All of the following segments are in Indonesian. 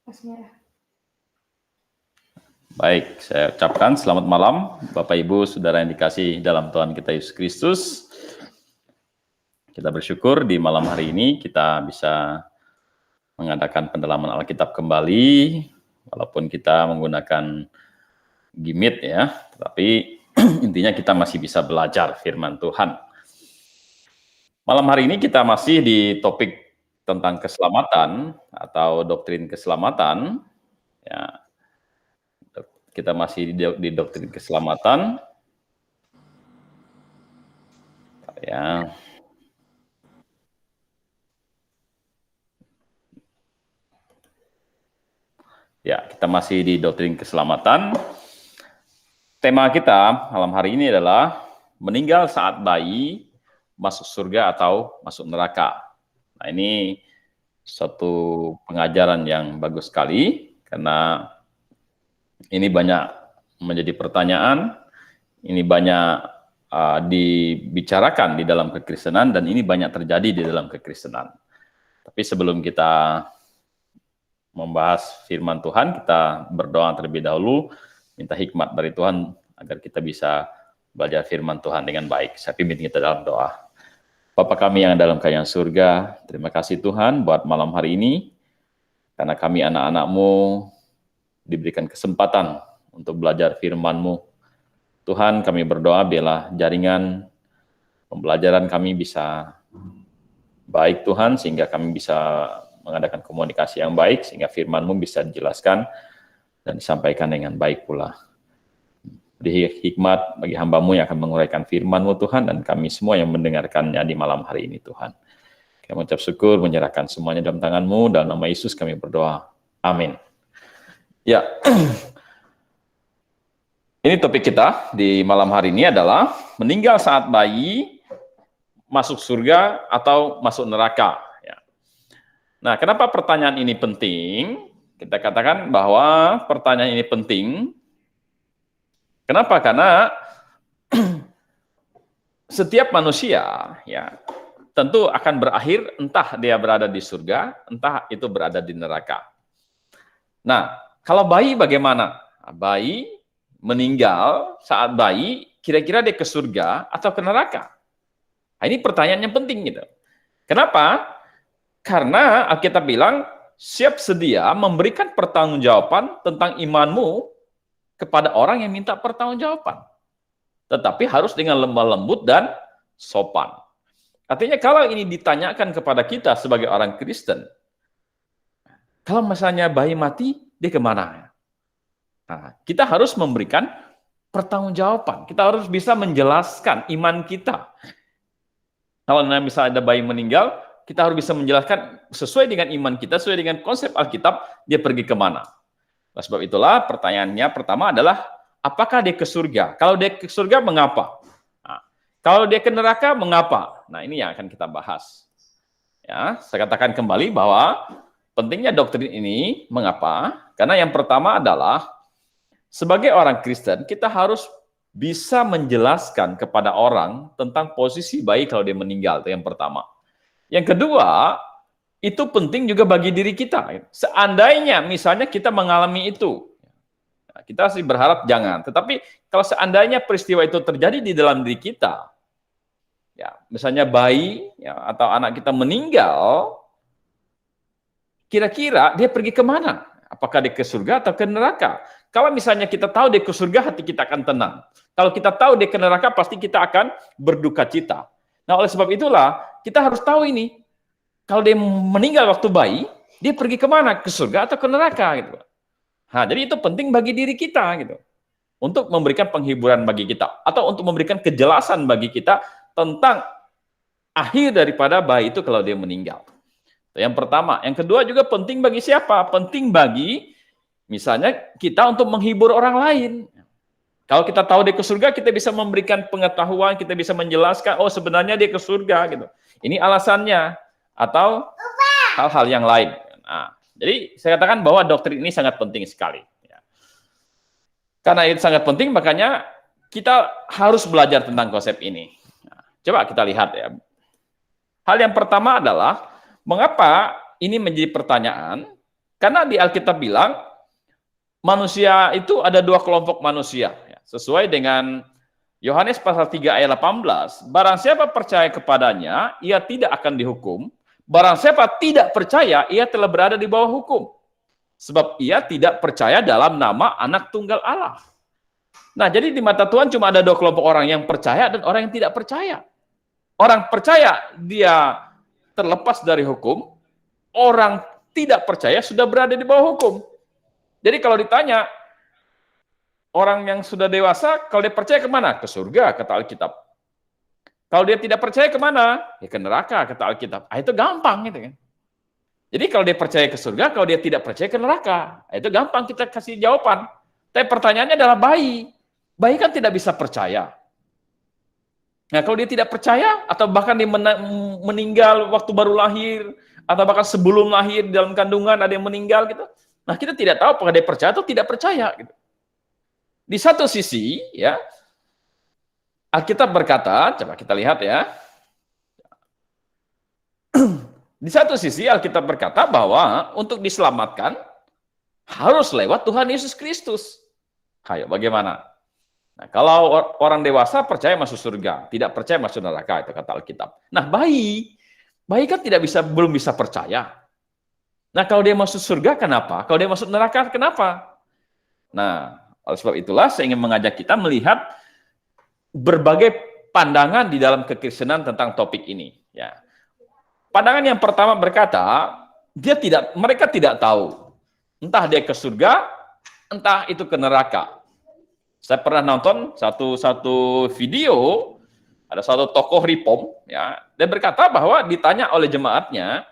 Mas merah. Baik, saya ucapkan selamat malam Bapak Ibu Saudara yang dikasihi dalam Tuhan kita Yesus Kristus. Kita bersyukur di malam hari ini kita bisa mengadakan pendalaman Alkitab kembali, walaupun kita menggunakan Gimit ya, tetapi intinya kita masih bisa belajar firman Tuhan. Malam hari ini kita masih di topik tentang keselamatan atau doktrin keselamatan. Ya, kita masih di doktrin keselamatan. Ya. Ya, kita masih di doktrin keselamatan. Tema kita malam hari ini adalah meninggal saat bayi, masuk surga atau masuk neraka. Nah, ini suatu pengajaran yang bagus sekali karena ini banyak menjadi pertanyaan, ini banyak dibicarakan di dalam kekristenan dan ini banyak terjadi di dalam kekristenan. Tapi sebelum kita membahas firman Tuhan, kita berdoa terlebih dahulu, minta hikmat dari Tuhan agar kita bisa belajar firman Tuhan dengan baik. Saya pimpin kita dalam doa. Bapa kami yang dalam kerajaan surga, terima kasih Tuhan buat malam hari ini, karena kami anak-anak-Mu diberikan kesempatan untuk belajar firman-Mu. Tuhan, kami berdoa biarlah jaringan pembelajaran kami bisa baik Tuhan, sehingga kami bisa mengadakan komunikasi yang baik, sehingga firman-Mu bisa dijelaskan dan disampaikan dengan baik pula. Beri hikmat bagi hamba-Mu yang akan menguraikan firman-Mu Tuhan, dan kami semua yang mendengarkannya di malam hari ini Tuhan. Kami mengucap syukur, menyerahkan semuanya dalam tangan-Mu, dalam nama Yesus kami berdoa. Amin. Ya, ini topik kita di malam hari ini adalah meninggal saat bayi, masuk surga atau masuk neraka. Nah, kenapa pertanyaan ini penting? Kita katakan bahwa pertanyaan ini penting. Kenapa? Karena setiap manusia ya tentu akan berakhir entah dia berada di surga, entah itu berada di neraka. Nah, kalau bayi bagaimana? Bayi meninggal saat bayi, kira-kira dia ke surga atau ke neraka? Nah, ini pertanyaan yang penting gitu. Kenapa? Karena Alkitab bilang, siap sedia memberikan pertanggungjawaban tentang imanmu kepada orang yang minta pertanggungjawaban. Tetapi harus dengan lemah lembut dan sopan. Artinya kalau ini ditanyakan kepada kita sebagai orang Kristen, kalau misalnya bayi mati, dia kemana? Nah, kita harus memberikan pertanggungjawaban. Kita harus bisa menjelaskan iman kita. Kalau misalnya ada bayi meninggal, kita harus bisa menjelaskan sesuai dengan iman kita, sesuai dengan konsep Alkitab, dia pergi kemana. Nah, sebab itulah pertanyaannya pertama adalah, apakah dia ke surga? Kalau dia ke surga, mengapa? Nah, kalau dia ke neraka, mengapa? Nah, ini yang akan kita bahas. Ya, saya katakan kembali bahwa pentingnya doktrin ini, mengapa? Karena yang pertama adalah, sebagai orang Kristen, kita harus bisa menjelaskan kepada orang tentang posisi bayi kalau dia meninggal, itu yang pertama. Yang kedua, itu penting juga bagi diri kita. Seandainya misalnya kita mengalami itu, kita sih berharap jangan. Tetapi kalau seandainya peristiwa itu terjadi di dalam diri kita, ya misalnya bayi ya, atau anak kita meninggal, kira-kira dia pergi kemana? Apakah dia ke surga atau ke neraka? Kalau misalnya kita tahu dia ke surga, hati kita akan tenang. Kalau kita tahu dia ke neraka, pasti kita akan berduka cita. Nah, oleh sebab itulah, kita harus tahu ini. Kalau dia meninggal waktu bayi, dia pergi kemana? Ke surga atau ke neraka? Gitu. Nah, jadi itu penting bagi diri kita. Gitu. Untuk memberikan penghiburan bagi kita. Atau untuk memberikan kejelasan bagi kita tentang akhir daripada bayi itu kalau dia meninggal. Yang pertama. Yang kedua juga penting bagi siapa? Penting bagi, misalnya, kita untuk menghibur orang lain. Kalau kita tahu dia ke surga, kita bisa memberikan pengetahuan, kita bisa menjelaskan, oh sebenarnya dia ke surga gitu. Ini alasannya atau hal-hal yang lain. Nah, jadi saya katakan bahwa doktrin ini sangat penting sekali. Karena itu sangat penting, makanya kita harus belajar tentang konsep ini. Nah, coba kita lihat ya. Hal yang pertama adalah mengapa ini menjadi pertanyaan? Karena di Alkitab bilang, manusia itu ada dua kelompok manusia. Ya, sesuai dengan Yohanes pasal 3 ayat 18, barang siapa percaya kepadanya, ia tidak akan dihukum. Barang siapa tidak percaya, ia telah berada di bawah hukum. Sebab ia tidak percaya dalam nama anak tunggal Allah. Nah, jadi di mata Tuhan cuma ada dua kelompok orang, yang percaya dan orang yang tidak percaya. Orang percaya, dia terlepas dari hukum. Orang tidak percaya sudah berada di bawah hukum. Jadi kalau ditanya, orang yang sudah dewasa, kalau dia percaya kemana? Ke surga, kata Alkitab. Kalau dia tidak percaya kemana? Ya ke neraka, kata Alkitab. Itu gampang gitu kan. Jadi kalau dia percaya ke surga, kalau dia tidak percaya ke neraka. Itu gampang kita kasih jawaban. Tapi pertanyaannya adalah bayi. Bayi kan tidak bisa percaya. Nah, kalau dia tidak percaya, atau bahkan dia meninggal waktu baru lahir, atau bahkan sebelum lahir dalam kandungan ada yang meninggal gitu. Nah, kita tidak tahu apakah dia percaya atau tidak percaya gitu. Di satu sisi, ya, Alkitab berkata, coba kita lihat ya. Di satu sisi Alkitab berkata bahwa untuk diselamatkan harus lewat Tuhan Yesus Kristus. Ayo, bagaimana? Nah, kalau orang dewasa percaya masuk surga, tidak percaya masuk neraka, itu kata Alkitab. Nah, bayi kan belum bisa percaya. Nah, kalau dia masuk surga, kenapa? Kalau dia masuk neraka, kenapa? Nah, oleh sebab itulah saya ingin mengajak kita melihat berbagai pandangan di dalam kekristenan tentang topik ini. Ya. Pandangan yang pertama berkata, mereka tidak tahu. Entah dia ke surga, entah itu ke neraka. Saya pernah nonton satu video, ada satu tokoh Reform, ya, dia berkata bahwa ditanya oleh jemaatnya,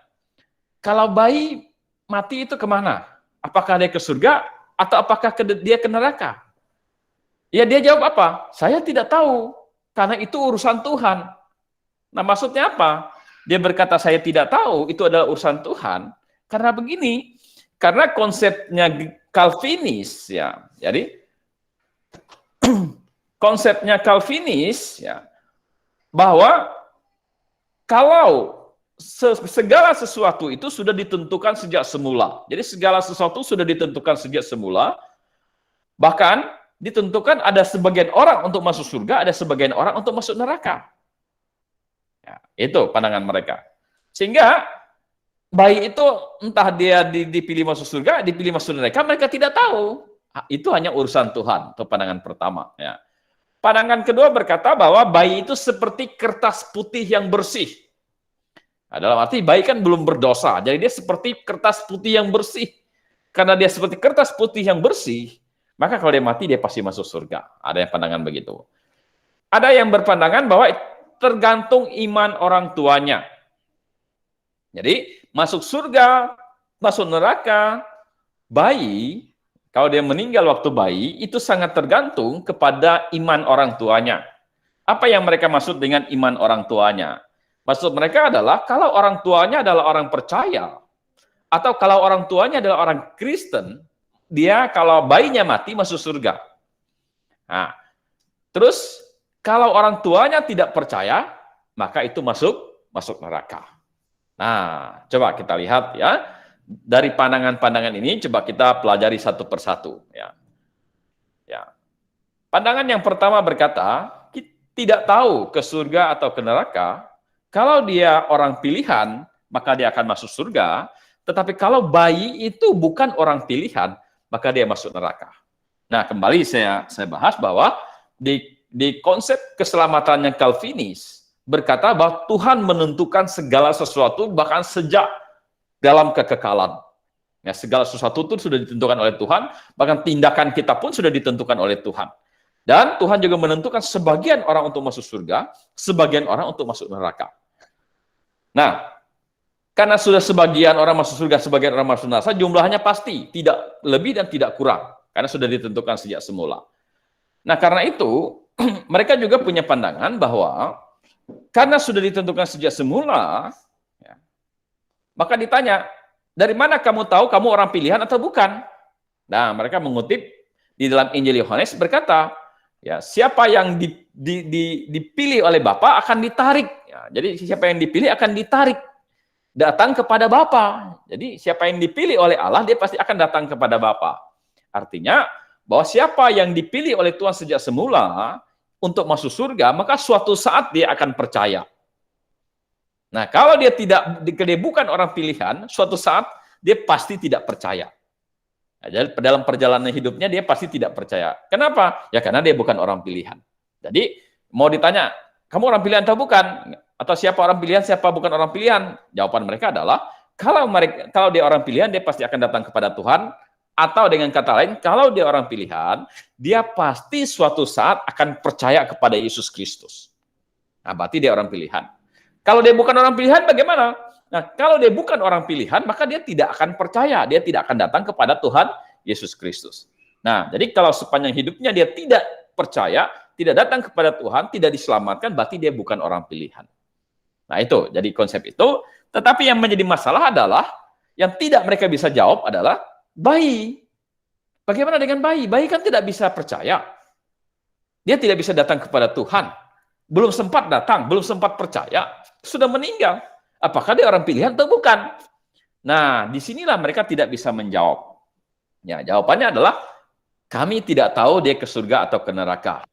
kalau bayi mati itu kemana? Apakah dia ke surga atau apakah dia ke neraka? Ya, dia jawab apa? Saya tidak tahu, karena itu urusan Tuhan. Nah, maksudnya apa? Dia berkata saya tidak tahu, itu adalah urusan Tuhan. Karena begini, karena konsepnya Calvinis, ya. Jadi konsepnya Calvinis, ya, bahwa kalau segala sesuatu itu sudah ditentukan sejak semula. Jadi segala sesuatu sudah ditentukan sejak semula. Bahkan ditentukan ada sebagian orang untuk masuk surga, ada sebagian orang untuk masuk neraka. Ya, itu pandangan mereka. Sehingga bayi itu entah dia dipilih masuk surga, dipilih masuk neraka, mereka tidak tahu. Itu hanya urusan Tuhan. Itu pandangan pertama. Ya. Pandangan kedua berkata bahwa bayi itu seperti kertas putih yang bersih. Nah, dalam arti bayi kan belum berdosa, jadi dia seperti kertas putih yang bersih. Karena dia seperti kertas putih yang bersih, maka kalau dia mati dia pasti masuk surga. Ada yang pandangan begitu. Ada yang berpandangan bahwa tergantung iman orang tuanya. Jadi masuk surga, masuk neraka, bayi, kalau dia meninggal waktu bayi, itu sangat tergantung kepada iman orang tuanya. Apa yang mereka maksud dengan iman orang tuanya? Maksud mereka adalah kalau orang tuanya adalah orang percaya, atau kalau orang tuanya adalah orang Kristen, dia kalau bayinya mati masuk surga. Nah, terus kalau orang tuanya tidak percaya, maka itu masuk neraka. Nah, coba kita lihat ya. Dari pandangan-pandangan ini coba kita pelajari satu persatu ya. Ya. Pandangan yang pertama berkata, kita tidak tahu ke surga atau ke neraka. Kalau dia orang pilihan, maka dia akan masuk surga. Tetapi kalau bayi itu bukan orang pilihan, maka dia masuk neraka. Nah, kembali saya bahas bahwa di konsep keselamatan yang Calvinis berkata bahwa Tuhan menentukan segala sesuatu bahkan sejak dalam kekekalan. Ya, segala sesuatu itu sudah ditentukan oleh Tuhan, bahkan tindakan kita pun sudah ditentukan oleh Tuhan. Dan Tuhan juga menentukan sebagian orang untuk masuk surga, sebagian orang untuk masuk neraka. Nah, karena sudah sebagian orang masuk surga, sebagian orang masuk neraka, jumlahnya pasti tidak lebih dan tidak kurang, karena sudah ditentukan sejak semula. Nah, karena itu, mereka juga punya pandangan bahwa karena sudah ditentukan sejak semula, ya, maka ditanya, dari mana kamu tahu kamu orang pilihan atau bukan? Nah, mereka mengutip di dalam Injil Yohanes berkata, ya, siapa yang dipilih oleh Bapa akan ditarik. Ya, jadi siapa yang dipilih akan ditarik. datang kepada Bapa. Jadi siapa yang dipilih oleh Allah, dia pasti akan datang kepada Bapa. Artinya bahwa siapa yang dipilih oleh Tuhan sejak semula untuk masuk surga, maka suatu saat dia akan percaya. Nah, kalau dia bukan orang pilihan, suatu saat dia pasti tidak percaya. Nah, jadi dalam perjalanan hidupnya dia pasti tidak percaya. Kenapa? Ya karena dia bukan orang pilihan. Jadi mau ditanya, kamu orang pilihan atau bukan? Atau siapa orang pilihan, siapa bukan orang pilihan? Jawaban mereka adalah, kalau dia orang pilihan, dia pasti akan datang kepada Tuhan. Atau dengan kata lain, kalau dia orang pilihan, dia pasti suatu saat akan percaya kepada Yesus Kristus. Nah, berarti dia orang pilihan. Kalau dia bukan orang pilihan, bagaimana? Nah, kalau dia bukan orang pilihan, maka dia tidak akan percaya, dia tidak akan datang kepada Tuhan Yesus Kristus. Nah, jadi kalau sepanjang hidupnya dia tidak percaya, tidak datang kepada Tuhan, tidak diselamatkan, berarti dia bukan orang pilihan. Nah, itu, jadi konsep itu. Tetapi yang menjadi masalah adalah, yang tidak mereka bisa jawab adalah bayi. Bagaimana dengan bayi? Bayi kan tidak bisa percaya. Dia tidak bisa datang kepada Tuhan. Belum sempat datang, belum sempat percaya, sudah meninggal. Apakah dia orang pilihan atau bukan? Nah, disinilah mereka tidak bisa menjawab. Ya, jawabannya adalah, kami tidak tahu dia ke surga atau ke neraka.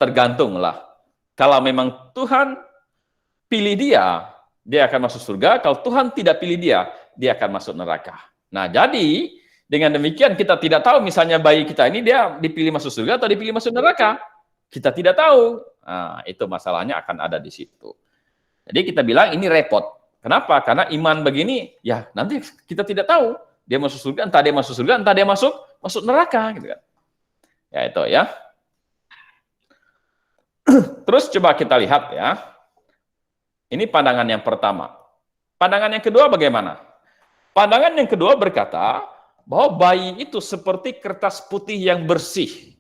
Tergantunglah. Kalau memang Tuhan pilih dia akan masuk surga. Kalau Tuhan tidak pilih dia akan masuk neraka. Nah, jadi dengan demikian kita tidak tahu misalnya bayi kita ini dia dipilih masuk surga atau dipilih masuk neraka. Kita tidak tahu. Nah, itu masalahnya akan ada di situ. Jadi kita bilang ini repot. Kenapa? Karena iman begini, ya nanti kita tidak tahu. Dia masuk surga, entah dia masuk surga, entah dia masuk neraka. Gitu kan. Ya itu ya. Terus coba kita lihat ya. Ini pandangan yang pertama. Pandangan yang kedua bagaimana? Pandangan yang kedua berkata bahwa bayi itu seperti kertas putih yang bersih.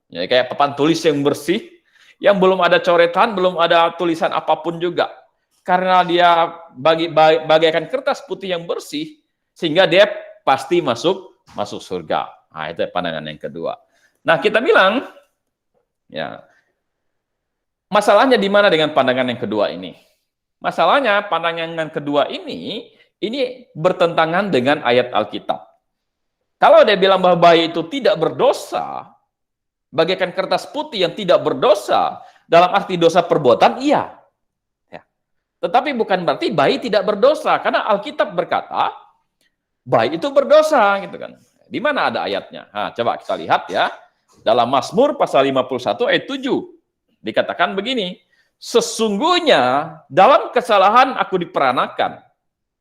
Ya, kayak papan tulis yang bersih, yang belum ada coretan, belum ada tulisan apapun juga. Karena dia bagaikan kertas putih yang bersih, sehingga dia pasti masuk surga. Nah, itu pandangan yang kedua. Nah, kita bilang, ya, masalahnya di mana dengan pandangan yang kedua ini? Masalahnya, pandangan yang kedua ini bertentangan dengan ayat Alkitab. Kalau dia bilang bahwa bayi itu tidak berdosa, bagaikan kertas putih yang tidak berdosa, dalam arti dosa perbuatan, iya. Ya. Tetapi bukan berarti bayi tidak berdosa, karena Alkitab berkata, bayi itu berdosa, gitu kan. Di mana ada ayatnya? Nah, coba kita lihat ya. Dalam Mazmur pasal 51 ayat 7, dikatakan begini, sesungguhnya dalam kesalahan aku diperanakan,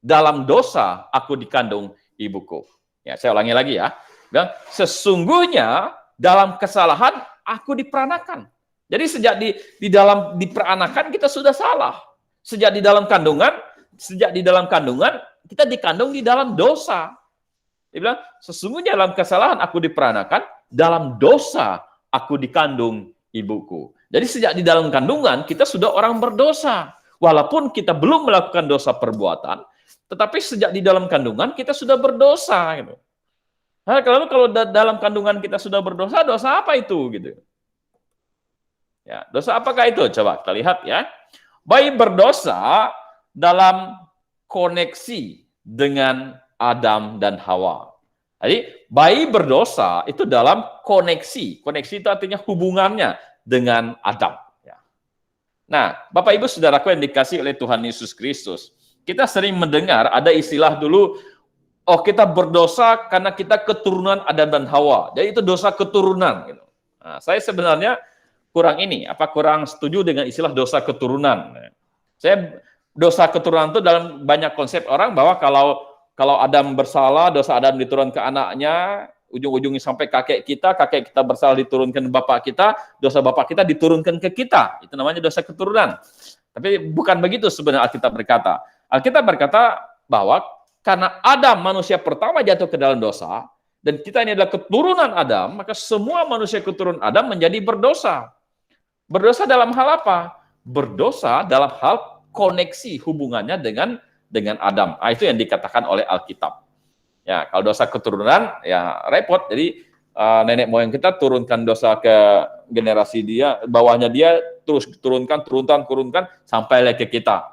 dalam dosa aku dikandung ibuku. Ya, saya ulangi lagi ya. Bilang, sesungguhnya dalam kesalahan aku diperanakan. Jadi sejak di dalam diperanakan kita sudah salah. Sejak di dalam kandungan kita dikandung di dalam dosa. Dia bilang, sesungguhnya dalam kesalahan aku diperanakan, dalam dosa aku dikandung ibuku. Jadi sejak di dalam kandungan kita sudah orang berdosa. Walaupun kita belum melakukan dosa perbuatan, tetapi sejak di dalam kandungan kita sudah berdosa. Gitu. Nah, kalau dalam kandungan kita sudah berdosa, dosa apa itu? Gitu. Ya, dosa apakah itu? Coba kita lihat ya. Bayi berdosa dalam koneksi dengan Adam dan Hawa. Jadi bayi berdosa itu dalam koneksi. Koneksi itu artinya hubungannya dengan Adam. Ya. Nah, Bapak Ibu Saudaraku yang dikasihi oleh Tuhan Yesus Kristus, kita sering mendengar ada istilah dulu, oh kita berdosa karena kita keturunan Adam dan Hawa. Jadi itu dosa keturunan. Gitu. Nah, saya sebenarnya kurang setuju dengan istilah dosa keturunan. Saya dosa keturunan itu dalam banyak konsep orang bahwa kalau Adam bersalah, dosa Adam diturunkan ke anaknya, ujung-ujungnya sampai kakek kita bersalah diturunkan ke bapak kita, dosa bapak kita diturunkan ke kita. Itu namanya dosa keturunan. Tapi bukan begitu sebenarnya Alkitab berkata. Alkitab berkata bahwa karena Adam manusia pertama jatuh ke dalam dosa, dan kita ini adalah keturunan Adam, maka semua manusia keturunan Adam menjadi berdosa. Berdosa dalam hal apa? Berdosa dalam hal koneksi hubungannya dengan Adam. Nah, itu yang dikatakan oleh Alkitab. Ya, kalau dosa keturunan, ya repot. Jadi nenek moyang kita turunkan dosa ke generasi dia, bawahnya dia terus turunkan sampai ke kita.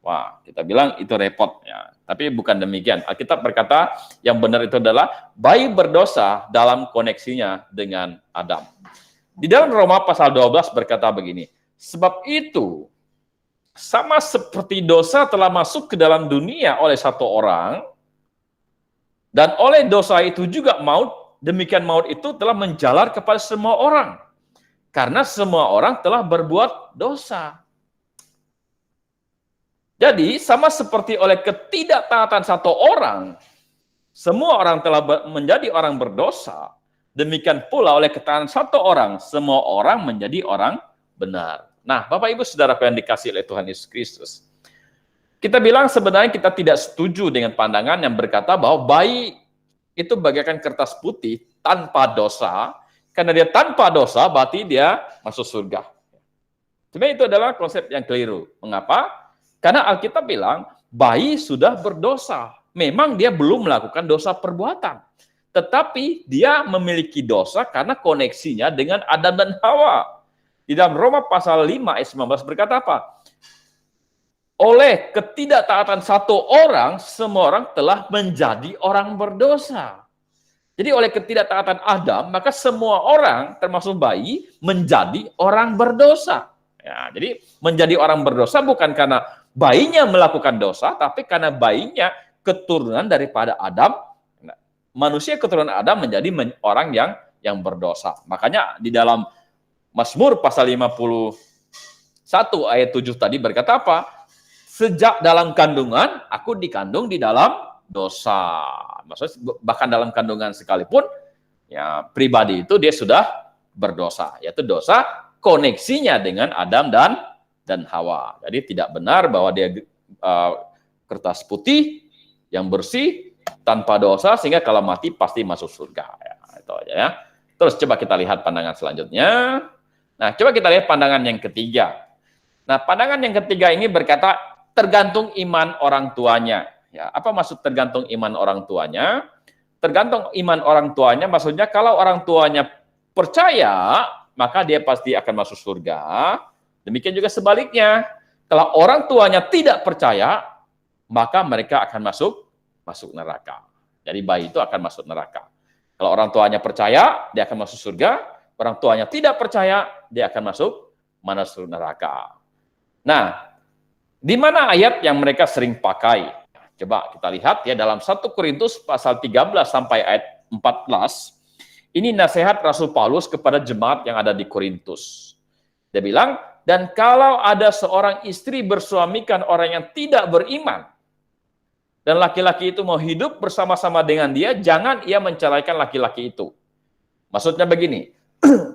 Wah, kita bilang itu repot ya. Tapi bukan demikian. Alkitab berkata yang benar itu adalah bayi berdosa dalam koneksinya dengan Adam. Di dalam Roma pasal 12 berkata begini, sebab itu sama seperti dosa telah masuk ke dalam dunia oleh satu orang, dan oleh dosa itu juga maut, demikian maut itu telah menjalar kepada semua orang. Karena semua orang telah berbuat dosa. Jadi, sama seperti oleh ketidaktaatan satu orang, semua orang telah menjadi orang berdosa, demikian pula oleh ketaatan satu orang, semua orang menjadi orang benar. Nah, Bapak Ibu Saudara yang dikasihi oleh Tuhan Yesus Kristus, kita bilang sebenarnya kita tidak setuju dengan pandangan yang berkata bahwa bayi itu bagaikan kertas putih tanpa dosa, karena dia tanpa dosa berarti dia masuk surga. Sebenarnya itu adalah konsep yang keliru. Mengapa? Karena Alkitab bilang, bayi sudah berdosa. Memang dia belum melakukan dosa perbuatan. Tetapi dia memiliki dosa karena koneksinya dengan Adam dan Hawa. Di dalam Roma pasal 5 ayat 19 berkata apa? Oleh ketidaktaatan satu orang, semua orang telah menjadi orang berdosa. Jadi oleh ketidaktaatan Adam, maka semua orang, termasuk bayi, menjadi orang berdosa. Ya, jadi menjadi orang berdosa bukan karena bayinya melakukan dosa, tapi karena bayinya keturunan daripada Adam, manusia keturunan Adam menjadi orang yang berdosa. Makanya di dalam Mazmur pasal 51 ayat 7 tadi berkata apa? Sejak dalam kandungan, aku dikandung di dalam dosa. Maksudnya bahkan dalam kandungan sekalipun, ya pribadi itu dia sudah berdosa, yaitu dosa koneksinya dengan Adam dan Hawa. Jadi tidak benar bahwa dia kertas putih yang bersih tanpa dosa sehingga kalau mati pasti masuk surga. Ya, itu aja ya. Terus coba kita lihat pandangan selanjutnya. Nah, coba kita lihat pandangan yang ketiga. Nah, pandangan yang ketiga ini berkata tergantung iman orang tuanya. Ya, apa maksud tergantung iman orang tuanya? Tergantung iman orang tuanya maksudnya kalau orang tuanya percaya, maka dia pasti akan masuk surga. Demikian juga sebaliknya. Kalau orang tuanya tidak percaya, maka mereka akan masuk neraka. Jadi bayi itu akan masuk neraka. Kalau orang tuanya percaya, dia akan masuk surga. Orang tuanya tidak percaya, dia akan masuk neraka. Nah, di mana ayat yang mereka sering pakai? Coba kita lihat ya dalam 1 Korintus pasal 13 sampai ayat 14. Ini nasihat Rasul Paulus kepada jemaat yang ada di Korintus. Dia bilang, dan kalau ada seorang istri bersuamikan orang yang tidak beriman, dan laki-laki itu mau hidup bersama-sama dengan dia, jangan ia menceraikan laki-laki itu. Maksudnya begini,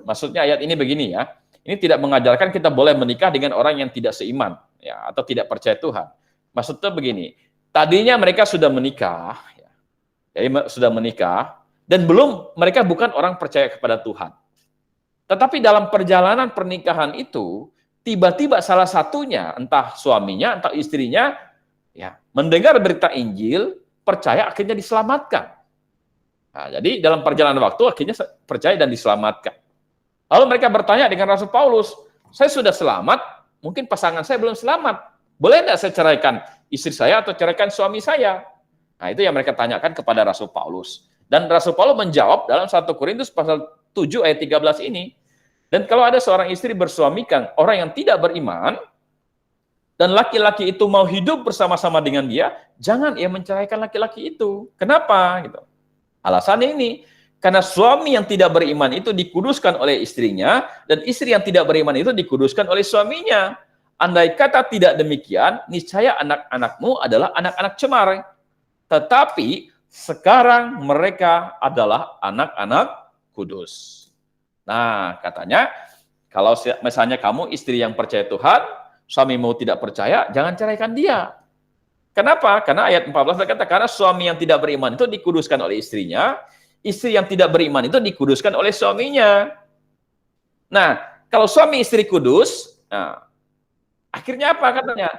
maksudnya ayat ini begini ya, ini tidak mengajarkan kita boleh menikah dengan orang yang tidak seiman, ya, atau tidak percaya Tuhan. Maksudnya begini, tadinya mereka sudah menikah, ya, jadi sudah menikah, dan mereka bukan orang percaya kepada Tuhan. Tetapi dalam perjalanan pernikahan itu, tiba-tiba salah satunya, entah suaminya, entah istrinya, ya, mendengar berita Injil, percaya akhirnya diselamatkan. Nah, jadi dalam perjalanan waktu akhirnya percaya dan diselamatkan. Lalu mereka bertanya dengan Rasul Paulus, saya sudah selamat, mungkin pasangan saya belum selamat. Boleh tidak saya ceraikan istri saya atau ceraikan suami saya? Nah, itu yang mereka tanyakan kepada Rasul Paulus. Dan Rasul Paulus menjawab dalam 1 Korintus pasal 7 ayat 13 ini. Dan kalau ada seorang istri bersuamikan orang yang tidak beriman, dan laki-laki itu mau hidup bersama-sama dengan dia, jangan ia menceraikan laki-laki itu. Kenapa? Gitu. Alasannya ini, karena suami yang tidak beriman itu dikuduskan oleh istrinya, dan istri yang tidak beriman itu dikuduskan oleh suaminya. Andai kata tidak demikian, niscaya anak-anakmu adalah anak-anak cemar. Tetapi sekarang mereka adalah anak-anak kudus. Nah, katanya, kalau misalnya kamu istri yang percaya Tuhan, suamimu tidak percaya, jangan ceraikan dia. Kenapa? Karena ayat 14 berkata, karena suami yang tidak beriman itu dikuduskan oleh istrinya, istri yang tidak beriman itu dikuduskan oleh suaminya. Nah, kalau suami istri kudus, nah, akhirnya apa katanya?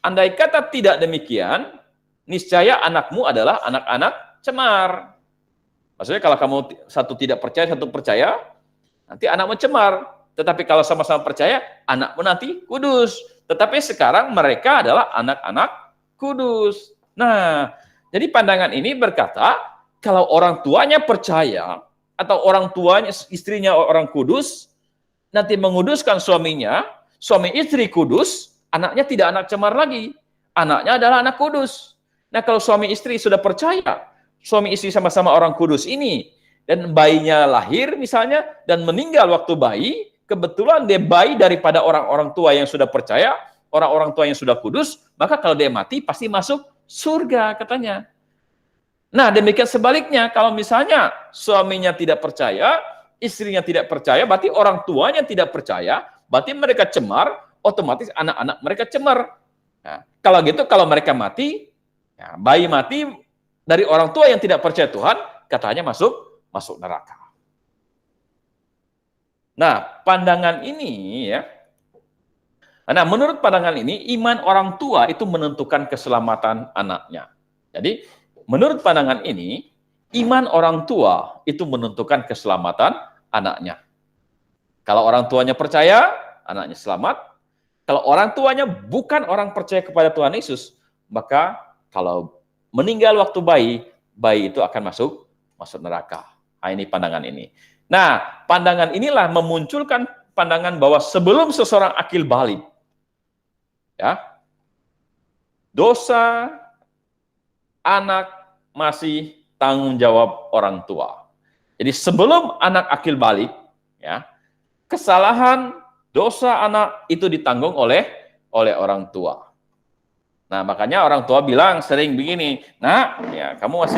Andai kata tidak demikian, niscaya anakmu adalah anak-anak cemar. Maksudnya kalau kamu satu tidak percaya, satu percaya, nanti anakmu cemar. Tetapi kalau sama-sama percaya, anakmu nanti kudus. Tetapi sekarang mereka adalah anak-anak kudus. Nah, jadi pandangan ini berkata, kalau orang tuanya percaya, atau orang tuanya, istrinya orang kudus, nanti menguduskan suaminya, suami istri kudus, anaknya tidak anak cemar lagi. Anaknya adalah anak kudus. Nah, kalau suami istri sudah percaya, suami istri sama-sama orang kudus ini, dan bayinya lahir misalnya, dan meninggal waktu bayi, kebetulan dia bayi daripada orang-orang tua yang sudah percaya, orang-orang tua yang sudah kudus, maka kalau dia mati pasti masuk surga katanya. Nah, demikian sebaliknya, kalau misalnya suaminya tidak percaya, istrinya tidak percaya, berarti orang tuanya tidak percaya, berarti mereka cemar, otomatis anak-anak mereka cemar. Nah, kalau gitu, kalau mereka mati, ya, bayi mati dari orang tua yang tidak percaya Tuhan, katanya masuk neraka. Nah, pandangan ini ya. Nah, menurut pandangan ini, iman orang tua itu menentukan keselamatan anaknya. Jadi, menurut pandangan ini, iman orang tua itu menentukan keselamatan anaknya. Kalau orang tuanya percaya, anaknya selamat. Kalau orang tuanya bukan orang percaya kepada Tuhan Yesus, maka kalau meninggal waktu bayi itu akan masuk neraka. Nah, ini pandangan ini. Nah, pandangan inilah memunculkan pandangan bahwa sebelum seseorang akil balik, ya, dosa anak masih tanggung jawab orang tua. Jadi sebelum anak akil balik, ya, kesalahan dosa anak itu ditanggung oleh orang tua. Nah, makanya orang tua bilang sering begini, "Nah, ya kamu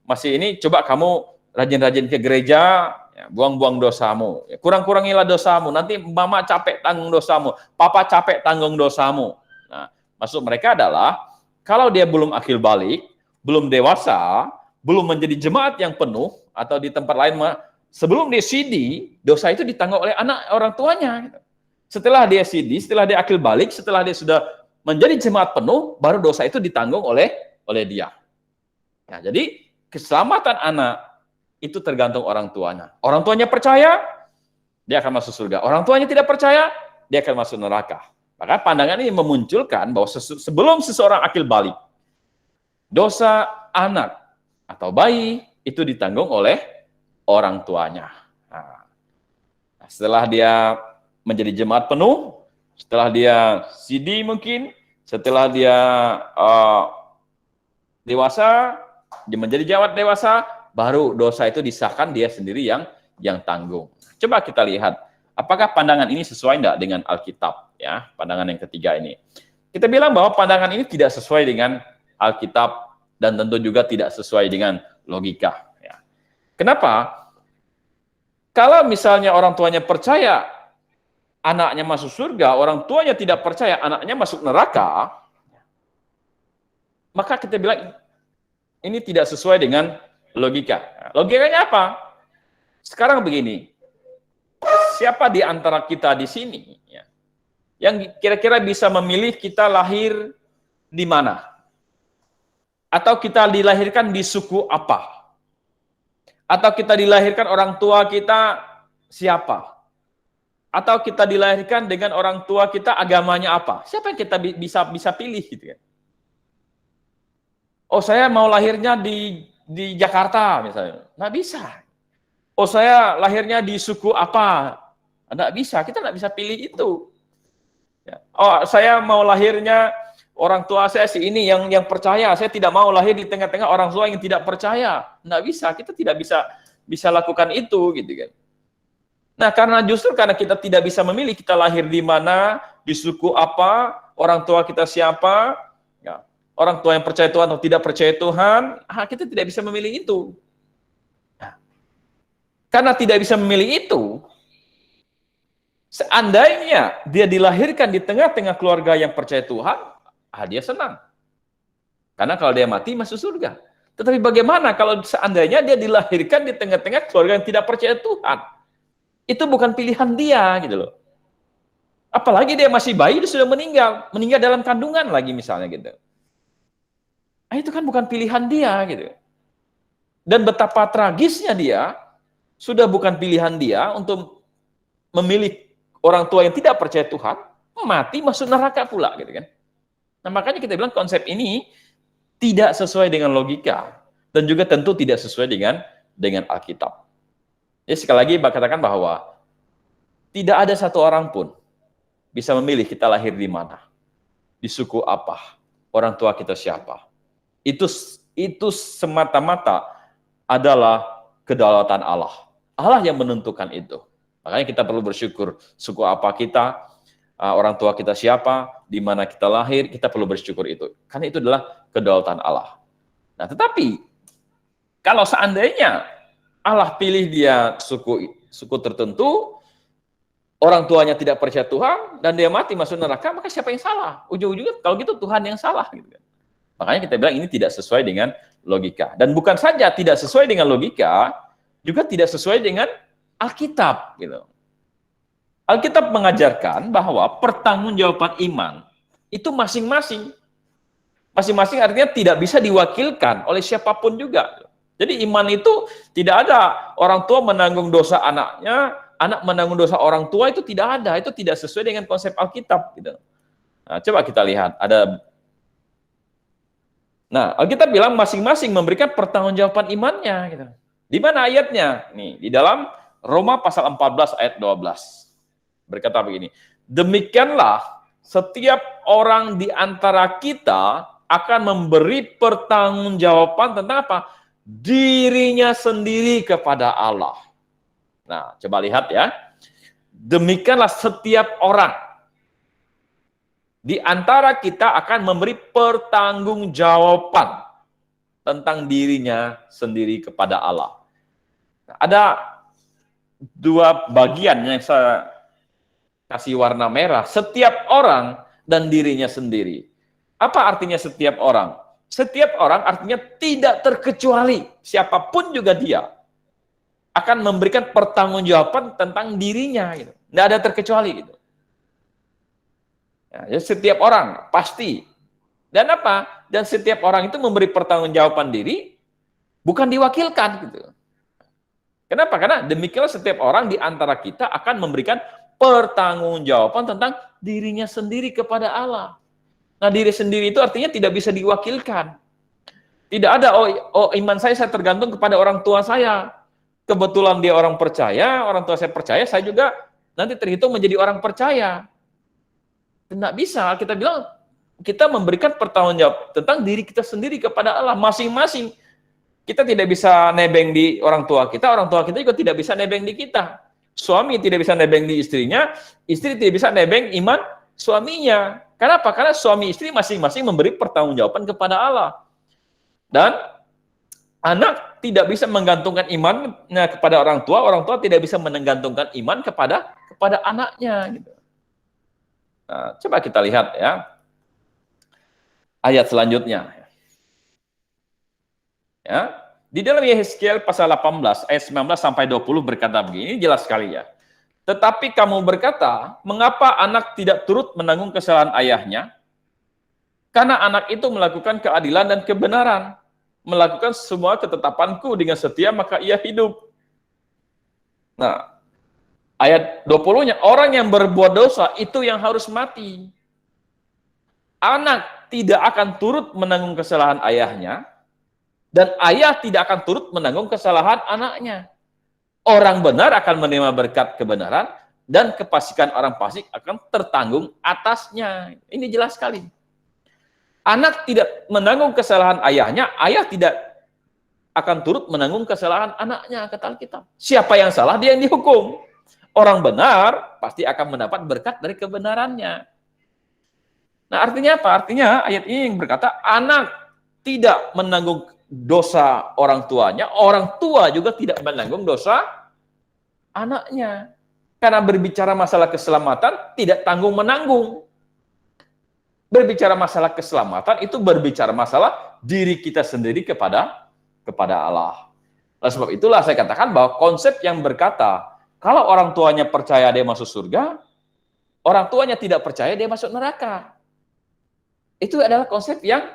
masih ini, coba kamu rajin-rajin ke gereja, ya, buang-buang dosamu. Ya, kurang-kurangilah dosamu. Nanti mama capek tanggung dosamu, papa capek tanggung dosamu." Nah, maksud mereka adalah kalau dia belum akil balik, belum dewasa, belum menjadi jemaat yang penuh, atau di tempat lain sebelum dia sidi, dosa itu ditanggung oleh anak orang tuanya. Setelah dia sidi, setelah dia akil balik, setelah dia sudah menjadi jemaat penuh, baru dosa itu ditanggung oleh dia. Nah, jadi keselamatan anak itu tergantung orang tuanya. Orang tuanya percaya, dia akan masuk surga. Orang tuanya tidak percaya, dia akan masuk neraka. Maka pandangan ini memunculkan bahwa sebelum seseorang akil balik, dosa anak atau bayi itu ditanggung oleh orang tuanya. Nah, setelah dia menjadi jemaat penuh, setelah dia sidi mungkin, setelah dia dewasa, dia menjadi jemaat dewasa, baru dosa itu disahkan dia sendiri yang tanggung. Coba kita lihat, apakah pandangan ini sesuai enggak dengan Alkitab? Ya, pandangan yang ketiga ini. Kita bilang bahwa pandangan ini tidak sesuai dengan Alkitab dan tentu juga tidak sesuai dengan logika. Ya. Kenapa? Kalau misalnya orang tuanya percaya anaknya masuk surga, orang tuanya tidak percaya anaknya masuk neraka, maka kita bilang ini tidak sesuai dengan logika. Logikanya apa? Sekarang begini, siapa di antara kita di sini ya, yang kira-kira bisa memilih kita lahir di mana? Atau kita dilahirkan di suku apa? Atau kita dilahirkan orang tua kita siapa? Atau kita dilahirkan dengan orang tua kita agamanya apa? Siapa yang kita bisa pilih gitu kan? Oh, saya mau lahirnya di Jakarta misalnya. Nggak bisa. Oh, saya lahirnya di suku apa? Nggak bisa. Kita nggak bisa pilih itu. Ya. Oh, saya mau lahirnya orang tua saya si ini yang percaya. Saya tidak mau lahir di tengah-tengah orang tua yang tidak percaya. Nggak bisa. Kita tidak bisa lakukan itu gitu kan. Nah, karena kita tidak bisa memilih kita lahir di mana, di suku apa, orang tua kita siapa, ya, orang tua yang percaya Tuhan atau tidak percaya Tuhan, kita tidak bisa memilih itu. Nah, karena tidak bisa memilih itu, seandainya dia dilahirkan di tengah-tengah keluarga yang percaya Tuhan, dia senang. Karena kalau dia mati masuk surga. Tetapi bagaimana kalau seandainya dia dilahirkan di tengah-tengah keluarga yang tidak percaya Tuhan? Itu bukan pilihan dia gitu loh. Apalagi dia masih bayi, dia sudah meninggal dalam kandungan lagi misalnya gitu. Nah, itu kan bukan pilihan dia gitu. Dan betapa tragisnya dia, sudah bukan pilihan dia untuk memilih orang tua yang tidak percaya Tuhan, mati masuk neraka pula gitu kan. Nah, makanya kita bilang konsep ini tidak sesuai dengan logika dan juga tentu tidak sesuai dengan Alkitab. Jadi sekali lagi katakan bahwa tidak ada satu orang pun bisa memilih kita lahir di mana, di suku apa, orang tua kita siapa. Itu semata-mata adalah kedaulatan Allah. Allah yang menentukan itu. Makanya kita perlu bersyukur suku apa kita, orang tua kita siapa, di mana kita lahir, kita perlu bersyukur itu. Karena itu adalah kedaulatan Allah. Nah, tetapi kalau seandainya Allah pilih dia suku tertentu, orang tuanya tidak percaya Tuhan, dan dia mati masuk neraka, maka siapa yang salah? Ujung-ujungnya kalau gitu Tuhan yang salah. Gitu. Makanya kita bilang ini tidak sesuai dengan logika. Dan bukan saja tidak sesuai dengan logika, juga tidak sesuai dengan Alkitab. Gitu. Alkitab mengajarkan bahwa pertanggungjawaban iman itu masing-masing. Masing-masing artinya tidak bisa diwakilkan oleh siapapun juga. Jadi iman itu tidak ada orang tua menanggung dosa anaknya, anak menanggung dosa orang tua, itu tidak ada. Itu tidak sesuai dengan konsep Alkitab. Gitu. Nah, coba kita lihat. Alkitab bilang masing-masing memberikan pertanggungjawaban imannya. Gitu. Di mana ayatnya? Nih, di dalam Roma pasal 14 ayat 12. Berkata begini, demikianlah setiap orang di antara kita akan memberi pertanggungjawaban tentang apa? Dirinya sendiri kepada Allah. Nah, coba lihat ya. Demikianlah setiap orang di antara kita akan memberi pertanggungjawaban tentang dirinya sendiri kepada Allah. Nah, ada dua bagian yang saya kasih warna merah. Setiap orang dan dirinya sendiri. Apa artinya setiap orang? Setiap orang artinya tidak terkecuali, siapapun juga dia akan memberikan pertanggungjawaban tentang dirinya. Gitu. Tidak ada terkecuali. Gitu. Ya, setiap orang, pasti. Dan apa? Dan setiap orang itu memberi pertanggungjawaban diri, bukan diwakilkan. Gitu. Kenapa? Karena demikianlah setiap orang di antara kita akan memberikan pertanggungjawaban tentang dirinya sendiri kepada Allah. Nah, diri sendiri itu artinya tidak bisa diwakilkan. Tidak ada, iman saya tergantung kepada orang tua saya. Kebetulan dia orang percaya, orang tua saya percaya, saya juga nanti terhitung menjadi orang percaya. Tidak bisa, kita bilang, kita memberikan pertanggungjawaban tentang diri kita sendiri kepada Allah, masing-masing. Kita tidak bisa nebeng di orang tua kita juga tidak bisa nebeng di kita. Suami tidak bisa nebeng di istrinya, istri tidak bisa nebeng iman suaminya. Kenapa? Karena suami istri masing-masing memberi pertanggungjawaban kepada Allah. Dan anak tidak bisa menggantungkan imannya kepada orang tua tidak bisa menggantungkan iman kepada anaknya. Gitu. Nah, coba kita lihat ya ayat selanjutnya. Ya, di dalam Yehezkiel pasal 18 ayat 19 sampai 20 berkata begini, jelas sekali ya. Tetapi kamu berkata, mengapa anak tidak turut menanggung kesalahan ayahnya? Karena anak itu melakukan keadilan dan kebenaran, melakukan semua ketetapanku dengan setia, maka ia hidup. Nah, ayat 20-nya, orang yang berbuat dosa itu yang harus mati. Anak tidak akan turut menanggung kesalahan ayahnya, dan ayah tidak akan turut menanggung kesalahan anaknya. Orang benar akan menerima berkat kebenaran, dan kepastikan orang fasik akan tertanggung atasnya. Ini jelas sekali. Anak tidak menanggung kesalahan ayahnya, ayah tidak akan turut menanggung kesalahan anaknya, kata Alkitab. Siapa yang salah, dia yang dihukum. Orang benar pasti akan mendapat berkat dari kebenarannya. Nah, artinya apa? Artinya ayat ini yang berkata, anak tidak menanggung dosa orang tuanya, orang tua juga tidak menanggung dosa anaknya. Karena berbicara masalah keselamatan, tidak tanggung-menanggung. Berbicara masalah keselamatan, itu berbicara masalah diri kita sendiri kepada Allah. Oleh sebab itulah saya katakan bahwa konsep yang berkata, kalau orang tuanya percaya dia masuk surga, orang tuanya tidak percaya dia masuk neraka. Itu adalah konsep yang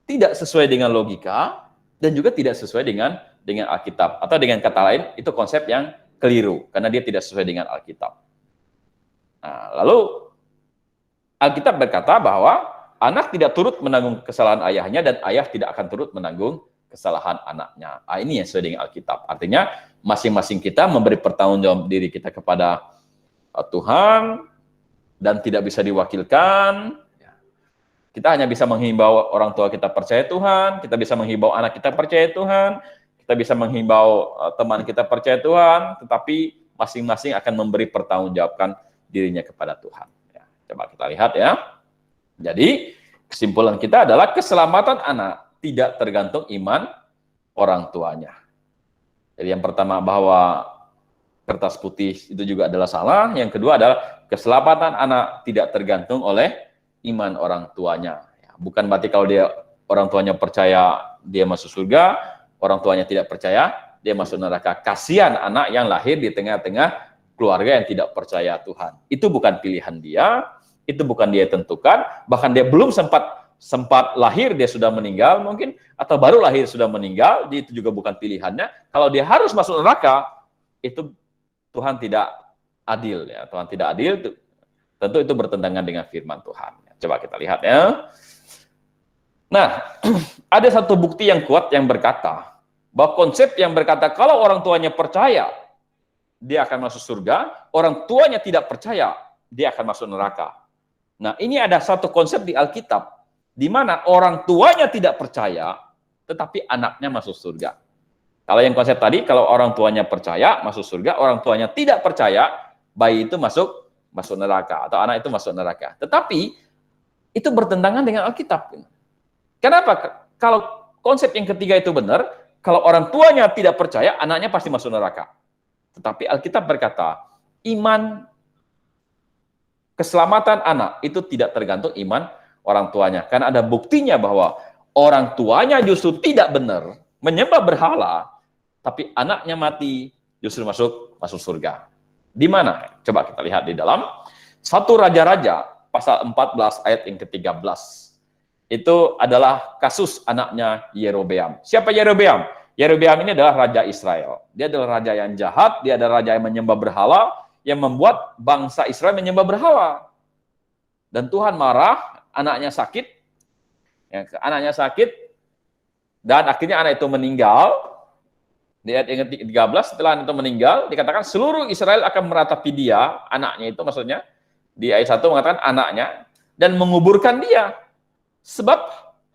tidak sesuai dengan logika dan juga tidak sesuai dengan Alkitab, atau dengan kata lain itu konsep yang keliru karena dia tidak sesuai dengan Alkitab. Nah, lalu Alkitab berkata bahwa anak tidak turut menanggung kesalahan ayahnya dan ayah tidak akan turut menanggung kesalahan anaknya. Ini yang sesuai dengan Alkitab. Artinya masing-masing kita memberi pertanggungjawab diri kita kepada Tuhan dan tidak bisa diwakilkan. Kita hanya bisa menghimbau orang tua kita percaya Tuhan, kita bisa menghimbau anak kita percaya Tuhan, kita bisa menghimbau teman kita percaya Tuhan, tetapi masing-masing akan memberi pertanggungjawabkan dirinya kepada Tuhan. Ya, coba kita lihat ya. Jadi kesimpulan kita adalah keselamatan anak tidak tergantung iman orang tuanya. Jadi yang pertama bahwa kertas putih itu juga adalah salah. Yang kedua adalah keselamatan anak tidak tergantung oleh iman orang tuanya. Bukan berarti kalau orang tuanya percaya dia masuk surga, orang tuanya tidak percaya dia masuk neraka. Kasihan anak yang lahir di tengah-tengah keluarga yang tidak percaya Tuhan. Itu bukan pilihan dia, itu bukan dia tentukan, bahkan dia belum sempat lahir dia sudah meninggal mungkin, atau baru lahir sudah meninggal, itu juga bukan pilihannya. Kalau dia harus masuk neraka, itu Tuhan tidak adil ya. Tuhan tidak adil, tentu itu bertentangan dengan firman Tuhan. Coba kita lihat ya. Nah, ada satu bukti yang kuat yang berkata bahwa konsep yang berkata kalau orang tuanya percaya dia akan masuk surga, orang tuanya tidak percaya dia akan masuk neraka. Nah, ini ada satu konsep di Alkitab di mana orang tuanya tidak percaya tetapi anaknya masuk surga. Kalau yang konsep tadi, kalau orang tuanya percaya masuk surga, orang tuanya tidak percaya, bayi itu masuk neraka atau anak itu masuk neraka. Tetapi itu bertentangan dengan Alkitab. Kenapa? Kalau konsep yang ketiga itu benar, kalau orang tuanya tidak percaya, anaknya pasti masuk neraka. Tetapi Alkitab berkata, iman keselamatan anak itu tidak tergantung iman orang tuanya. Karena ada buktinya bahwa orang tuanya justru tidak benar, menyembah berhala, tapi anaknya mati justru masuk surga. Di mana? Coba kita lihat di dalam 1 Raja-Raja pasal 14 ayat yang ke-13. Itu adalah kasus anaknya Yerobeam. Siapa Yerobeam? Yerobeam ini adalah raja Israel. Dia adalah raja yang jahat, dia adalah raja yang menyembah berhala, yang membuat bangsa Israel menyembah berhala. Dan Tuhan marah, anaknya sakit. Ya, anaknya sakit, dan akhirnya anak itu meninggal. Di ayat yang ke-13, setelah anak itu meninggal, dikatakan seluruh Israel akan meratapi dia, anaknya itu maksudnya, di ayat 1 mengatakan anaknya, dan menguburkan dia. Sebab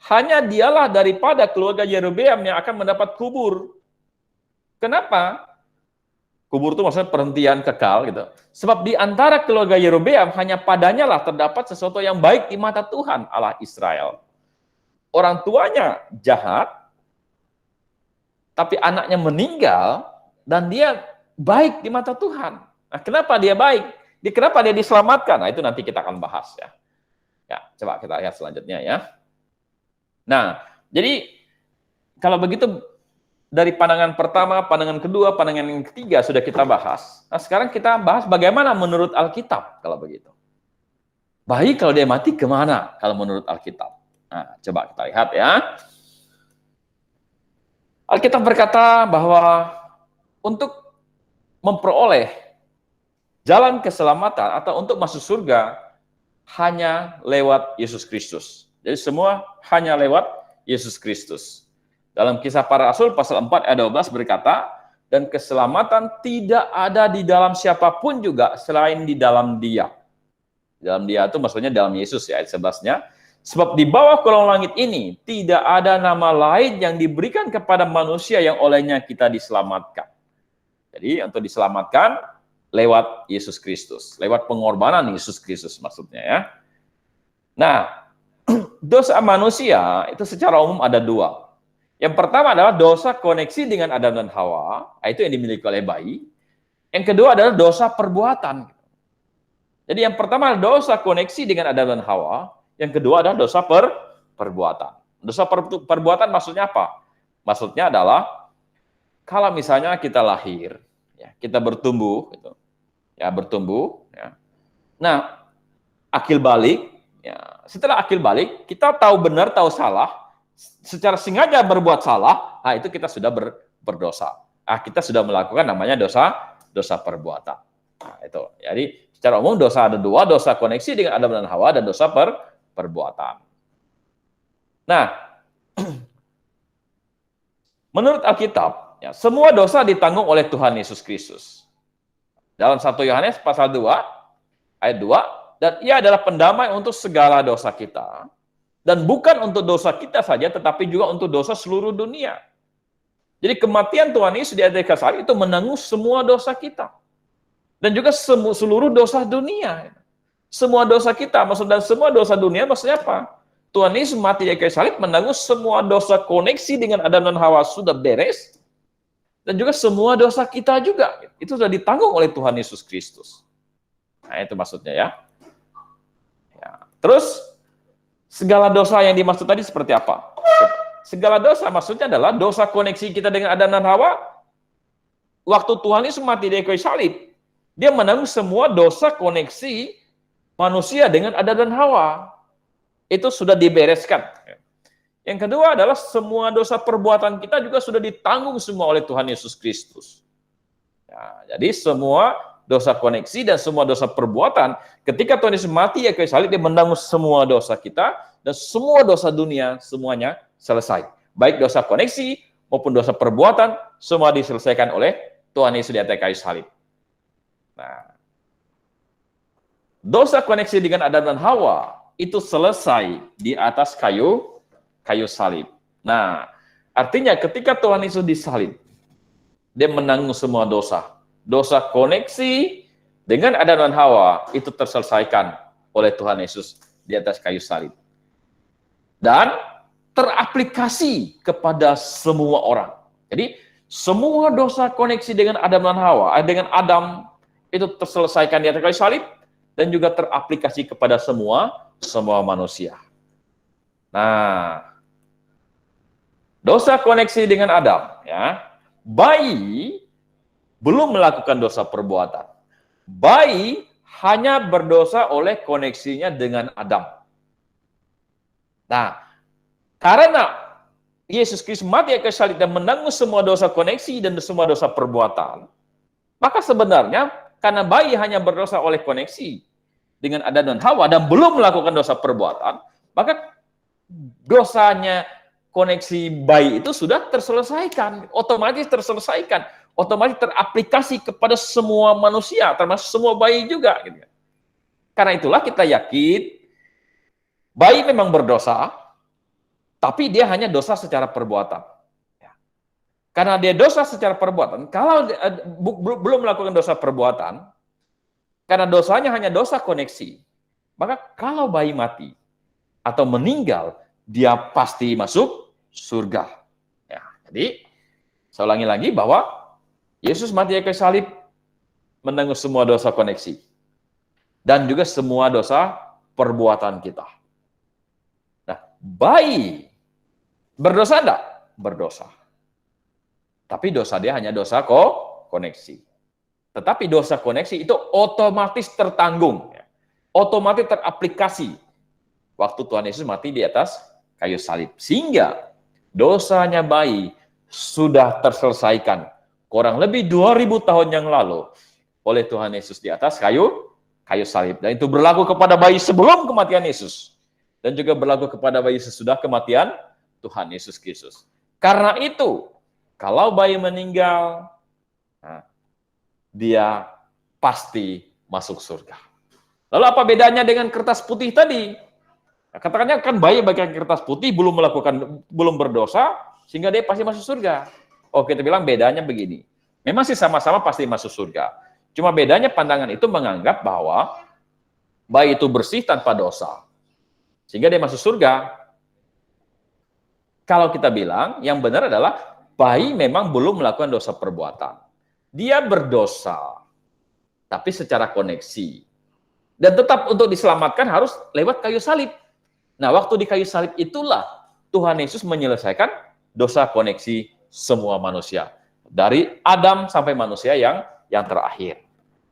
hanya dialah daripada keluarga Yerobeam yang akan mendapat kubur. Kenapa? Kubur itu maksudnya perhentian kekal gitu. Sebab di antara keluarga Yerobeam hanya padanya lah terdapat sesuatu yang baik di mata Tuhan Allah Israel. Orang tuanya jahat, tapi anaknya meninggal dan dia baik di mata Tuhan. Nah, kenapa dia baik? Kenapa dia diselamatkan? Nah, itu nanti kita akan bahas ya. Ya, coba kita lihat selanjutnya ya. Nah, jadi kalau begitu dari pandangan pertama, pandangan kedua, pandangan yang ketiga sudah kita bahas. Nah, sekarang kita bahas bagaimana menurut Alkitab kalau begitu. Baik kalau dia mati kemana kalau menurut Alkitab? Nah, coba kita lihat ya. Alkitab berkata bahwa untuk memperoleh jalan keselamatan atau untuk masuk surga hanya lewat Yesus Kristus. Jadi semua hanya lewat Yesus Kristus. Dalam Kisah Para Rasul pasal 4 ayat 12 berkata, dan keselamatan tidak ada di dalam siapapun juga selain di dalam Dia. Dalam Dia itu maksudnya dalam Yesus ya, ayat 11-nya. Sebab di bawah kolong langit ini tidak ada nama lain yang diberikan kepada manusia yang olehnya kita diselamatkan. Jadi untuk diselamatkan lewat Yesus Kristus, lewat pengorbanan Yesus Kristus maksudnya ya. Nah, dosa manusia itu secara umum ada dua. Yang pertama adalah dosa koneksi dengan Adam dan Hawa, itu yang dimiliki oleh bayi. Yang kedua adalah dosa perbuatan. Jadi yang pertama adalah dosa koneksi dengan Adam dan Hawa, yang kedua adalah dosa perbuatan. Dosa perbuatan maksudnya apa? Maksudnya adalah kalau misalnya kita lahir, ya, kita bertumbuh, gitu. Ya bertumbuh. Ya. Nah, akil balik. Ya. Setelah akil balik, kita tahu benar, tahu salah. Secara sengaja berbuat salah, nah itu kita sudah berdosa. Kita sudah melakukan namanya dosa perbuatan. Nah, itu. Jadi Secara umum dosa ada dua, dosa koneksi dengan Adam dan Hawa, dan dosa perbuatan. Nah, menurut Alkitab, ya, semua dosa ditanggung oleh Tuhan Yesus Kristus. Dalam 1 Yohanes pasal 2, ayat 2, dan ia adalah pendamai untuk segala dosa kita. Dan bukan untuk dosa kita saja, tetapi juga untuk dosa seluruh dunia. Jadi kematian Tuhan Yesus di atas kayu salib itu menanggung semua dosa kita. Dan juga seluruh dosa dunia. Semua dosa kita, maksudnya semua dosa dunia maksudnya apa? Tuhan Yesus mati di kayu salib menanggung semua dosa koneksi dengan Adam dan Hawa sudah beres. Dan juga semua dosa kita juga. Itu sudah ditanggung oleh Tuhan Yesus Kristus. Nah, itu maksudnya ya. Terus, segala dosa yang dimaksud tadi seperti apa? Segala dosa maksudnya adalah dosa koneksi kita dengan Adam dan Hawa. Waktu Tuhan Yesus mati di kayu salib, dia menanggung semua dosa koneksi manusia dengan Adam dan Hawa. Itu sudah dibereskan. Yang kedua adalah semua dosa perbuatan kita juga sudah ditanggung semua oleh Tuhan Yesus Kristus. Ya, jadi semua dosa koneksi dan semua dosa perbuatan, ketika Tuhan Yesus mati ya kayu salib, dia menanggung semua dosa kita dan semua dosa dunia, semuanya selesai. Baik dosa koneksi maupun dosa perbuatan, semua diselesaikan oleh Tuhan Yesus di atas kayu salib. Nah, dosa koneksi dengan Adam dan Hawa itu selesai di atas kayu salib. Nah, artinya ketika Tuhan Yesus disalib, dia menanggung semua dosa. Dosa koneksi dengan Adam dan Hawa itu terselesaikan oleh Tuhan Yesus di atas kayu salib. Dan teraplikasi kepada semua orang. Jadi, semua dosa koneksi dengan Adam dan Hawa, dengan Adam itu terselesaikan di atas kayu salib dan juga teraplikasi kepada semua manusia. Nah, dosa koneksi dengan Adam, ya. Bayi belum melakukan dosa perbuatan. Bayi hanya berdosa oleh koneksinya dengan Adam. Nah, karena Yesus Kristus mati di kayu salib dan menanggung semua dosa koneksi dan semua dosa perbuatan, maka sebenarnya karena bayi hanya berdosa oleh koneksi dengan Adam dan Hawa dan belum melakukan dosa perbuatan, maka dosanya koneksi bayi itu sudah terselesaikan, otomatis terselesaikan, otomatis teraplikasi kepada semua manusia, termasuk semua bayi juga. Gitu. Karena itulah kita yakin bayi memang berdosa, tapi dia hanya dosa secara perbuatan. Karena dia dosa secara perbuatan, kalau belum melakukan dosa perbuatan, karena dosanya hanya dosa koneksi, maka kalau bayi mati atau meninggal, dia pasti masuk surga. Ya, jadi, saya ulangi lagi bahwa Yesus mati di kayu salib menanggung semua dosa koneksi dan juga semua dosa perbuatan kita. Nah, bayi berdosa enggak? Berdosa. Tapi dosa dia hanya dosa koneksi. Tetapi dosa koneksi itu otomatis tertanggung, otomatis teraplikasi waktu Tuhan Yesus mati di atas kayu salib. Sehingga dosanya bayi sudah terselesaikan kurang lebih 2000 tahun yang lalu oleh Tuhan Yesus di atas kayu salib. Dan itu berlaku kepada bayi sebelum kematian Yesus. Dan juga berlaku kepada bayi sesudah kematian Tuhan Yesus Kristus. Karena itu, kalau bayi meninggal, dia pasti masuk surga. Lalu apa bedanya dengan kertas putih tadi? Katakannya kan bayi bagian kertas putih belum berdosa sehingga dia pasti masuk surga. Oh, kita bilang bedanya begini. Memang sih sama-sama pasti masuk surga. Cuma bedanya pandangan itu menganggap bahwa bayi itu bersih tanpa dosa. Sehingga dia masuk surga. Kalau kita bilang yang benar adalah bayi memang belum melakukan dosa perbuatan. Dia berdosa, tapi secara koneksi. Dan tetap untuk diselamatkan harus lewat kayu salib. Nah, waktu di kayu salib itulah Tuhan Yesus menyelesaikan dosa koneksi semua manusia. Dari Adam sampai manusia yang terakhir.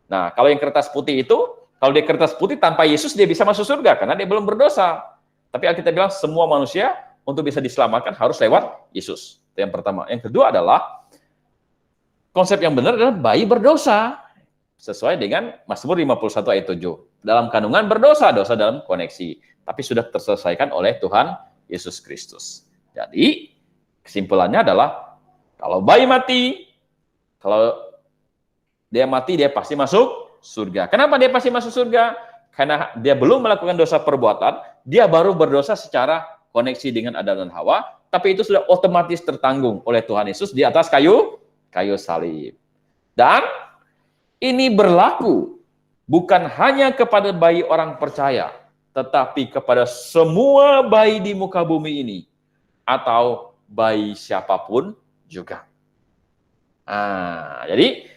Nah, kalau yang kertas putih itu, kalau dia kertas putih tanpa Yesus dia bisa masuk surga karena dia belum berdosa. Tapi kita bilang semua manusia untuk bisa diselamatkan harus lewat Yesus. Itu yang pertama. Yang kedua adalah konsep yang benar adalah bayi berdosa. Sesuai dengan Mazmur 51 ayat 7. Dalam kandungan berdosa, dosa dalam koneksi. Tapi sudah terselesaikan oleh Tuhan Yesus Kristus. Jadi, kesimpulannya adalah, kalau bayi mati, kalau dia mati, dia pasti masuk surga. Kenapa dia pasti masuk surga? Karena dia belum melakukan dosa perbuatan, dia baru berdosa secara koneksi dengan Adam dan Hawa, tapi itu sudah otomatis tertanggung oleh Tuhan Yesus di atas kayu salib. Dan ini berlaku bukan hanya kepada bayi orang percaya, tetapi kepada semua bayi di muka bumi ini, atau bayi siapapun juga. Jadi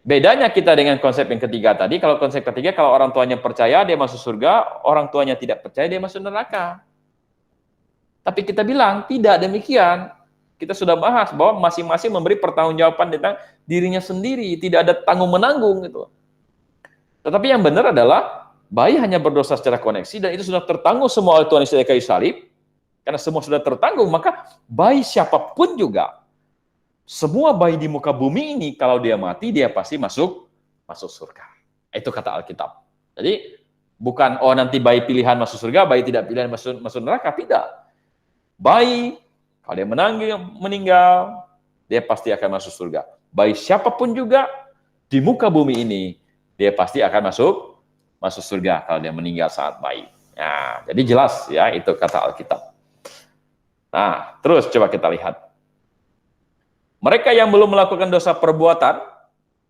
bedanya kita dengan konsep yang ketiga tadi, kalau konsep ketiga, kalau orang tuanya percaya, dia masuk surga, orang tuanya tidak percaya, dia masuk neraka. Tapi kita bilang, tidak demikian. Kita sudah bahas bahwa masing-masing memberi pertanggungjawaban tentang dirinya sendiri, tidak ada tanggung-menanggung gitu. Tetapi yang benar adalah bayi hanya berdosa secara koneksi dan itu sudah tertanggung semua oleh Tuhan Yesus di kayu salib. Karena semua sudah tertanggung, maka bayi siapapun juga, semua bayi di muka bumi ini kalau dia mati dia pasti masuk surga. Itu kata Alkitab. Jadi bukan nanti bayi pilihan masuk surga, bayi tidak pilihan masuk neraka, tidak. Bayi kalau dia meninggal, dia pasti akan masuk surga. Baik siapapun juga di muka bumi ini, dia pasti akan masuk surga kalau dia meninggal saat bayi. Nah, jadi jelas ya, itu kata Alkitab. Nah, terus coba kita lihat. Mereka yang belum melakukan dosa perbuatan,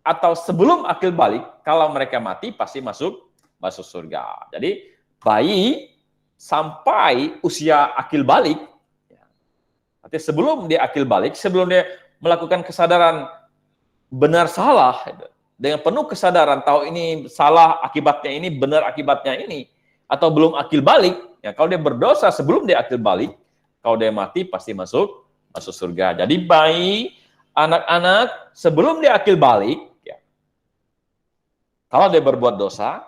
atau sebelum akil balik, kalau mereka mati, pasti masuk surga. Jadi, bayi sampai usia akil balik, artinya sebelum dia akil balik, sebelum dia melakukan kesadaran benar salah, dengan penuh kesadaran, tahu ini salah akibatnya ini, benar akibatnya ini, atau belum akil balik, ya kalau dia berdosa sebelum dia akil balik, kalau dia mati pasti masuk surga. Jadi bayi, anak-anak sebelum dia akil balik, ya, kalau dia berbuat dosa,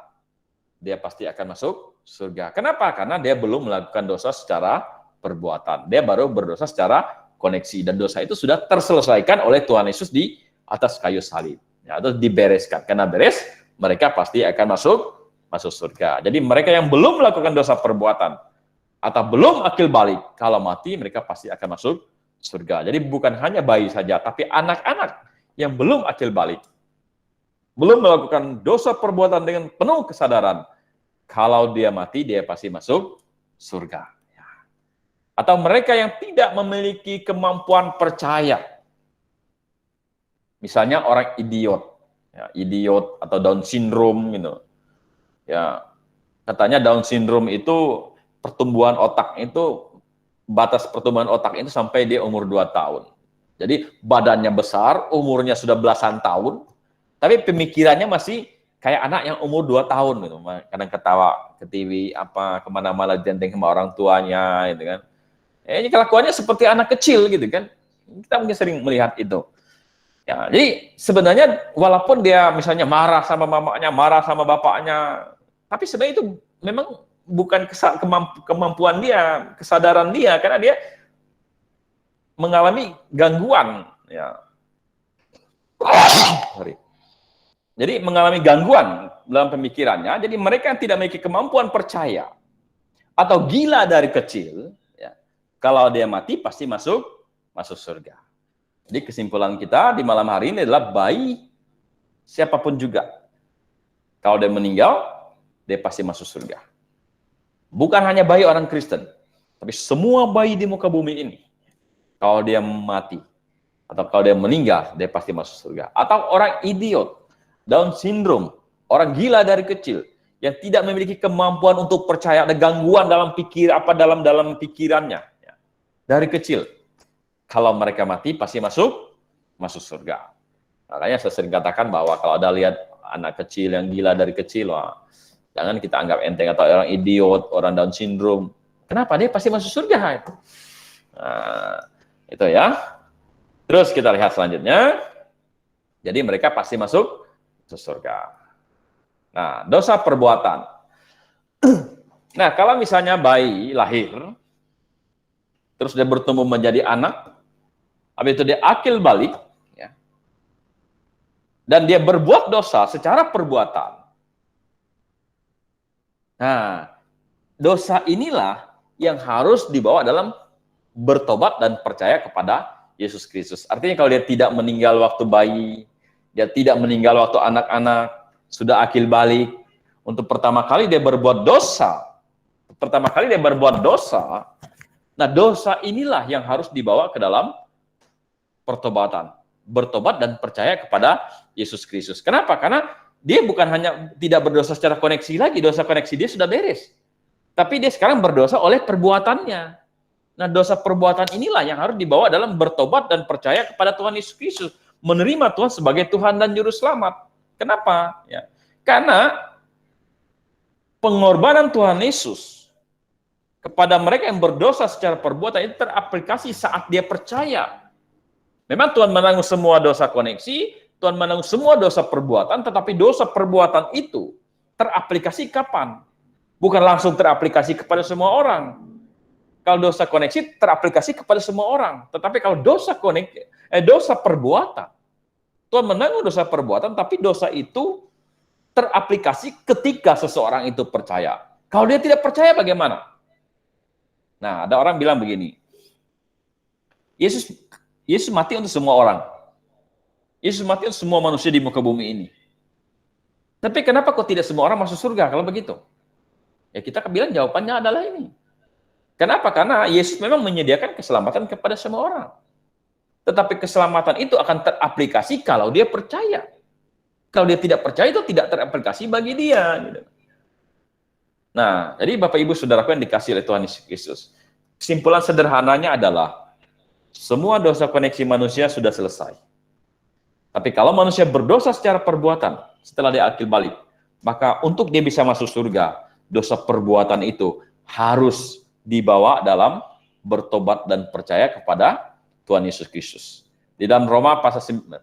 dia pasti akan masuk surga. Kenapa? Karena dia belum melakukan dosa secara perbuatan. Dia baru berdosa secara koneksi. Dan dosa itu sudah terselesaikan oleh Tuhan Yesus di atas kayu salib. Ya, atau dibereskan. Karena beres, mereka pasti akan masuk surga. Jadi mereka yang belum melakukan dosa perbuatan, atau belum akil balik, kalau mati mereka pasti akan masuk surga. Jadi bukan hanya bayi saja, tapi anak-anak yang belum akil balik, belum melakukan dosa perbuatan dengan penuh kesadaran, kalau dia mati, dia pasti masuk surga. Atau mereka yang tidak memiliki kemampuan percaya. Misalnya orang idiot, ya, idiot atau Down syndrome gitu. Ya, katanya Down syndrome itu pertumbuhan otak itu, batas pertumbuhan otak itu sampai dia umur 2 tahun. Jadi badannya besar, umurnya sudah belasan tahun, tapi pemikirannya masih kayak anak yang umur 2 tahun gitu. Kadang ketawa ke TV, kemana-mana denteng sama orang tuanya gitu kan. Ini kelakuannya seperti anak kecil gitu kan. Kita mungkin sering melihat itu. Ya, jadi sebenarnya walaupun dia misalnya marah sama mamanya, marah sama bapaknya, tapi sebenarnya itu memang bukan kemampuan dia, kesadaran dia, karena dia mengalami gangguan. Ya. Sorry. Jadi mengalami gangguan dalam pemikirannya. Jadi mereka yang tidak memiliki kemampuan percaya atau gila dari kecil, kalau dia mati pasti masuk surga. Jadi kesimpulan kita di malam hari ini adalah bayi siapapun juga, kalau dia meninggal, dia pasti masuk surga. Bukan hanya bayi orang Kristen, tapi semua bayi di muka bumi ini, kalau dia mati atau kalau dia meninggal, dia pasti masuk surga. Atau orang idiot, Down syndrome, orang gila dari kecil, yang tidak memiliki kemampuan untuk percaya, ada gangguan dalam dalam pikirannya. Dari kecil, kalau mereka mati pasti masuk surga. Makanya saya sering katakan bahwa kalau ada lihat anak kecil yang gila dari kecil, jangan kita anggap enteng, atau orang idiot, orang Down syndrome. Kenapa? Dia pasti masuk surga. Nah, itu ya. Terus kita lihat selanjutnya. Jadi mereka pasti masuk surga. Nah, dosa perbuatan. Nah, kalau misalnya bayi lahir, terus dia bertumbuh menjadi anak, habis itu dia akil balik, ya. dan dia berbuat dosa secara perbuatan. Nah, dosa inilah yang harus dibawa dalam bertobat dan percaya kepada Yesus Kristus. Artinya kalau dia tidak meninggal waktu bayi, dia tidak meninggal waktu anak-anak, sudah akil balik, untuk pertama kali dia berbuat dosa, nah dosa inilah yang harus dibawa ke dalam pertobatan, bertobat dan percaya kepada Yesus Kristus. Kenapa? Karena dia bukan hanya tidak berdosa secara koneksi lagi, dosa koneksi dia sudah beres. Tapi dia sekarang berdosa oleh perbuatannya. Nah, dosa perbuatan inilah yang harus dibawa dalam bertobat dan percaya kepada Tuhan Yesus Kristus, menerima Tuhan sebagai Tuhan dan Juru Selamat. Kenapa? Ya. Karena pengorbanan Tuhan Yesus kepada mereka yang berdosa secara perbuatan itu teraplikasi saat dia percaya. Memang Tuhan menanggung semua dosa koneksi, Tuhan menanggung semua dosa perbuatan, tetapi dosa perbuatan itu teraplikasi kapan? Bukan langsung teraplikasi kepada semua orang. Kalau dosa koneksi teraplikasi kepada semua orang, tetapi kalau dosa perbuatan, Tuhan menanggung dosa perbuatan, tapi dosa itu teraplikasi ketika seseorang itu percaya. Kalau dia tidak percaya bagaimana? Nah, ada orang bilang begini, Yesus mati untuk semua orang. Yesus mati untuk semua manusia di muka bumi ini. Tapi kenapa kok tidak semua orang masuk surga kalau begitu? Ya kita bilang jawabannya adalah ini. Kenapa? Karena Yesus memang menyediakan keselamatan kepada semua orang. Tetapi keselamatan itu akan teraplikasi kalau dia percaya. Kalau dia tidak percaya itu tidak teraplikasi bagi dia. Nah, jadi Bapak Ibu Saudaraku yang dikasih oleh Tuhan Yesus Kristus, kesimpulan sederhananya adalah semua dosa koneksi manusia sudah selesai. Tapi kalau manusia berdosa secara perbuatan setelah dia akil balik, maka untuk dia bisa masuk surga, dosa perbuatan itu harus dibawa dalam bertobat dan percaya kepada Tuhan Yesus Kristus. Di dalam Roma pasal 9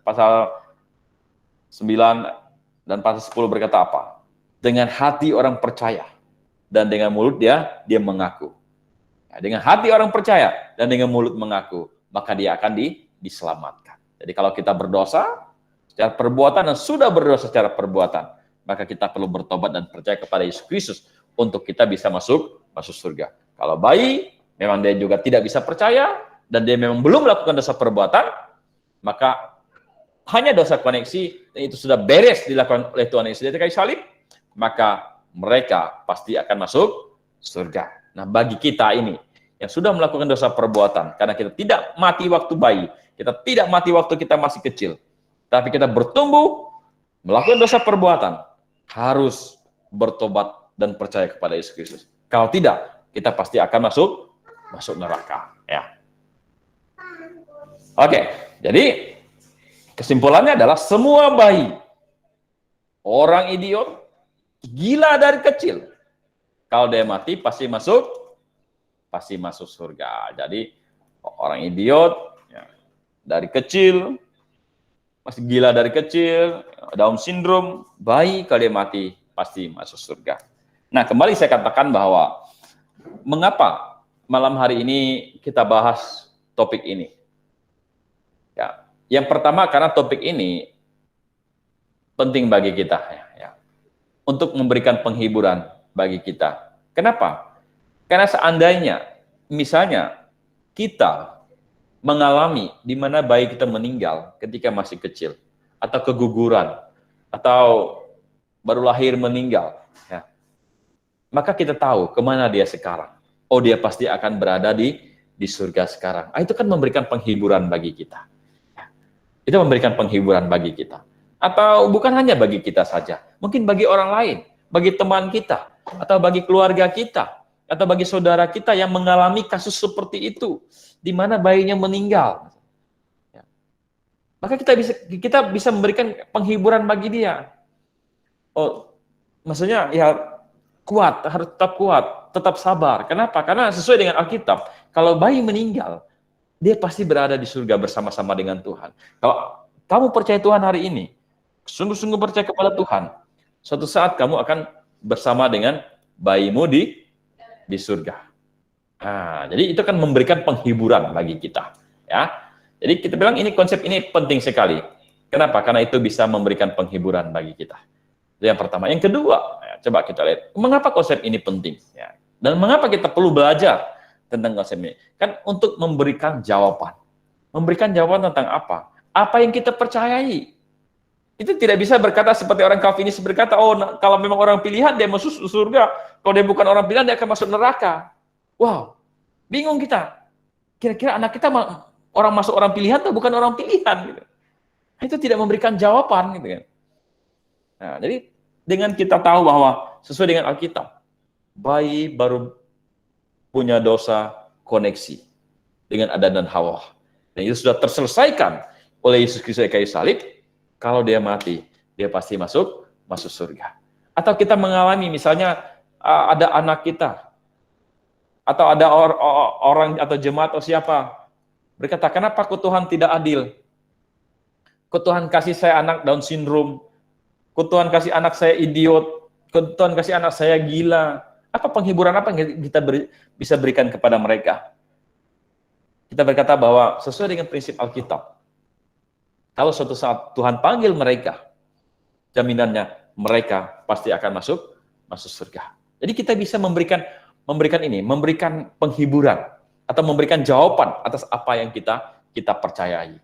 dan pasal 10 berkata apa? Dengan hati orang percaya dan dengan mulut dia mengaku. Nah, dengan hati orang percaya dan dengan mulut mengaku, maka dia akan diselamatkan. Jadi kalau kita berdosa secara perbuatan dan sudah berdosa secara perbuatan, maka kita perlu bertobat dan percaya kepada Yesus Kristus untuk kita bisa masuk surga. Kalau bayi memang dia juga tidak bisa percaya dan dia memang belum melakukan dosa perbuatan, maka hanya dosa koneksi dan itu sudah beres dilakukan oleh Tuhan Yesus di kayu salib, maka mereka pasti akan masuk surga. Nah, bagi kita ini yang sudah melakukan dosa perbuatan, karena kita tidak mati waktu bayi, kita tidak mati waktu kita masih kecil, tapi kita bertumbuh melakukan dosa perbuatan, harus bertobat dan percaya kepada Yesus Kristus. Kalau tidak, kita pasti akan masuk neraka. Ya. Oke, jadi kesimpulannya adalah semua bayi, orang idiot, gila dari kecil, kalau dia mati pasti masuk surga. Jadi orang idiot ya, dari kecil, masih gila dari kecil, Down syndrome, bayi kalau dia mati pasti masuk surga. Nah, kembali saya katakan bahwa mengapa malam hari ini kita bahas topik ini. Ya, yang pertama karena topik ini penting bagi kita ya, untuk memberikan penghiburan bagi kita. Kenapa? Karena seandainya misalnya kita mengalami di mana bayi kita meninggal ketika masih kecil, atau keguguran, atau baru lahir meninggal, ya, maka kita tahu kemana dia sekarang. Oh, dia pasti akan berada di surga sekarang. Itu kan memberikan penghiburan bagi kita. Itu memberikan penghiburan bagi kita. Atau bukan hanya bagi kita saja, mungkin bagi orang lain, bagi teman kita, atau bagi keluarga kita, atau bagi saudara kita yang mengalami kasus seperti itu, di mana bayinya meninggal. Maka kita bisa memberikan penghiburan bagi dia. Oh, maksudnya ya kuat, harus tetap kuat, tetap sabar. Kenapa? Karena sesuai dengan Alkitab, kalau bayi meninggal, dia pasti berada di surga bersama-sama dengan Tuhan. Kalau kamu percaya Tuhan hari ini, sungguh-sungguh percaya kepada Tuhan, suatu saat kamu akan bersama dengan bayimu di surga. Nah, jadi itu kan memberikan penghiburan bagi kita, ya. Jadi kita bilang ini konsep ini penting sekali. Kenapa? Karena itu bisa memberikan penghiburan bagi kita. Itu yang pertama. Yang kedua, ya, coba kita lihat, mengapa konsep ini penting? Ya. Dan mengapa kita perlu belajar tentang konsep ini? Kan untuk memberikan jawaban. Memberikan jawaban tentang apa? Apa yang kita percayai. Itu tidak bisa berkata seperti orang Calvinis berkata, oh kalau memang orang pilihan dia masuk surga, kalau dia bukan orang pilihan dia akan masuk neraka. Wow, bingung kita. Kira-kira anak kita orang masuk orang pilihan atau bukan orang pilihan? Gitu. Itu tidak memberikan jawaban. Gitu kan. Nah, jadi dengan kita tahu bahwa sesuai dengan Alkitab, bayi baru punya dosa koneksi dengan Adam dan Hawa. Dan itu sudah terselesaikan oleh Yesus Kristus di kayu salib. Kalau dia mati, dia pasti masuk surga. Atau kita mengalami misalnya ada anak kita, atau ada orang atau jemaat atau siapa berkata, kenapa kok Tuhan tidak adil? Kok Tuhan kasih saya anak Down syndrome? Kok Tuhan kasih anak saya idiot? Kok Tuhan kasih anak saya gila? Apa penghiburan apa yang kita bisa berikan kepada mereka? Kita berkata bahwa sesuai dengan prinsip Alkitab, kalau suatu saat Tuhan panggil mereka, jaminannya mereka pasti akan masuk surga. Jadi kita bisa memberikan penghiburan atau memberikan jawaban atas apa yang kita percayai.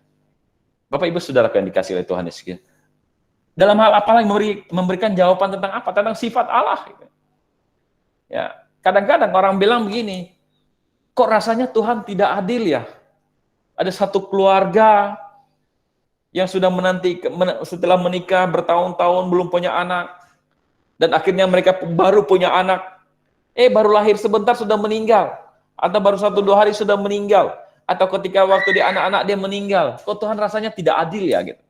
Bapak Ibu Saudara yang dikasih oleh Tuhan Yesus. Dalam hal apa yang memberikan jawaban tentang apa? Tentang sifat Allah. Ya, kadang-kadang orang bilang begini, kok rasanya Tuhan tidak adil ya? Ada satu keluarga yang sudah setelah menikah bertahun-tahun belum punya anak, dan akhirnya mereka baru punya anak, baru lahir sebentar sudah meninggal, atau baru 1-2 hari sudah meninggal, atau ketika waktu dia anak-anak dia meninggal. Kok Tuhan rasanya tidak adil ya gitu.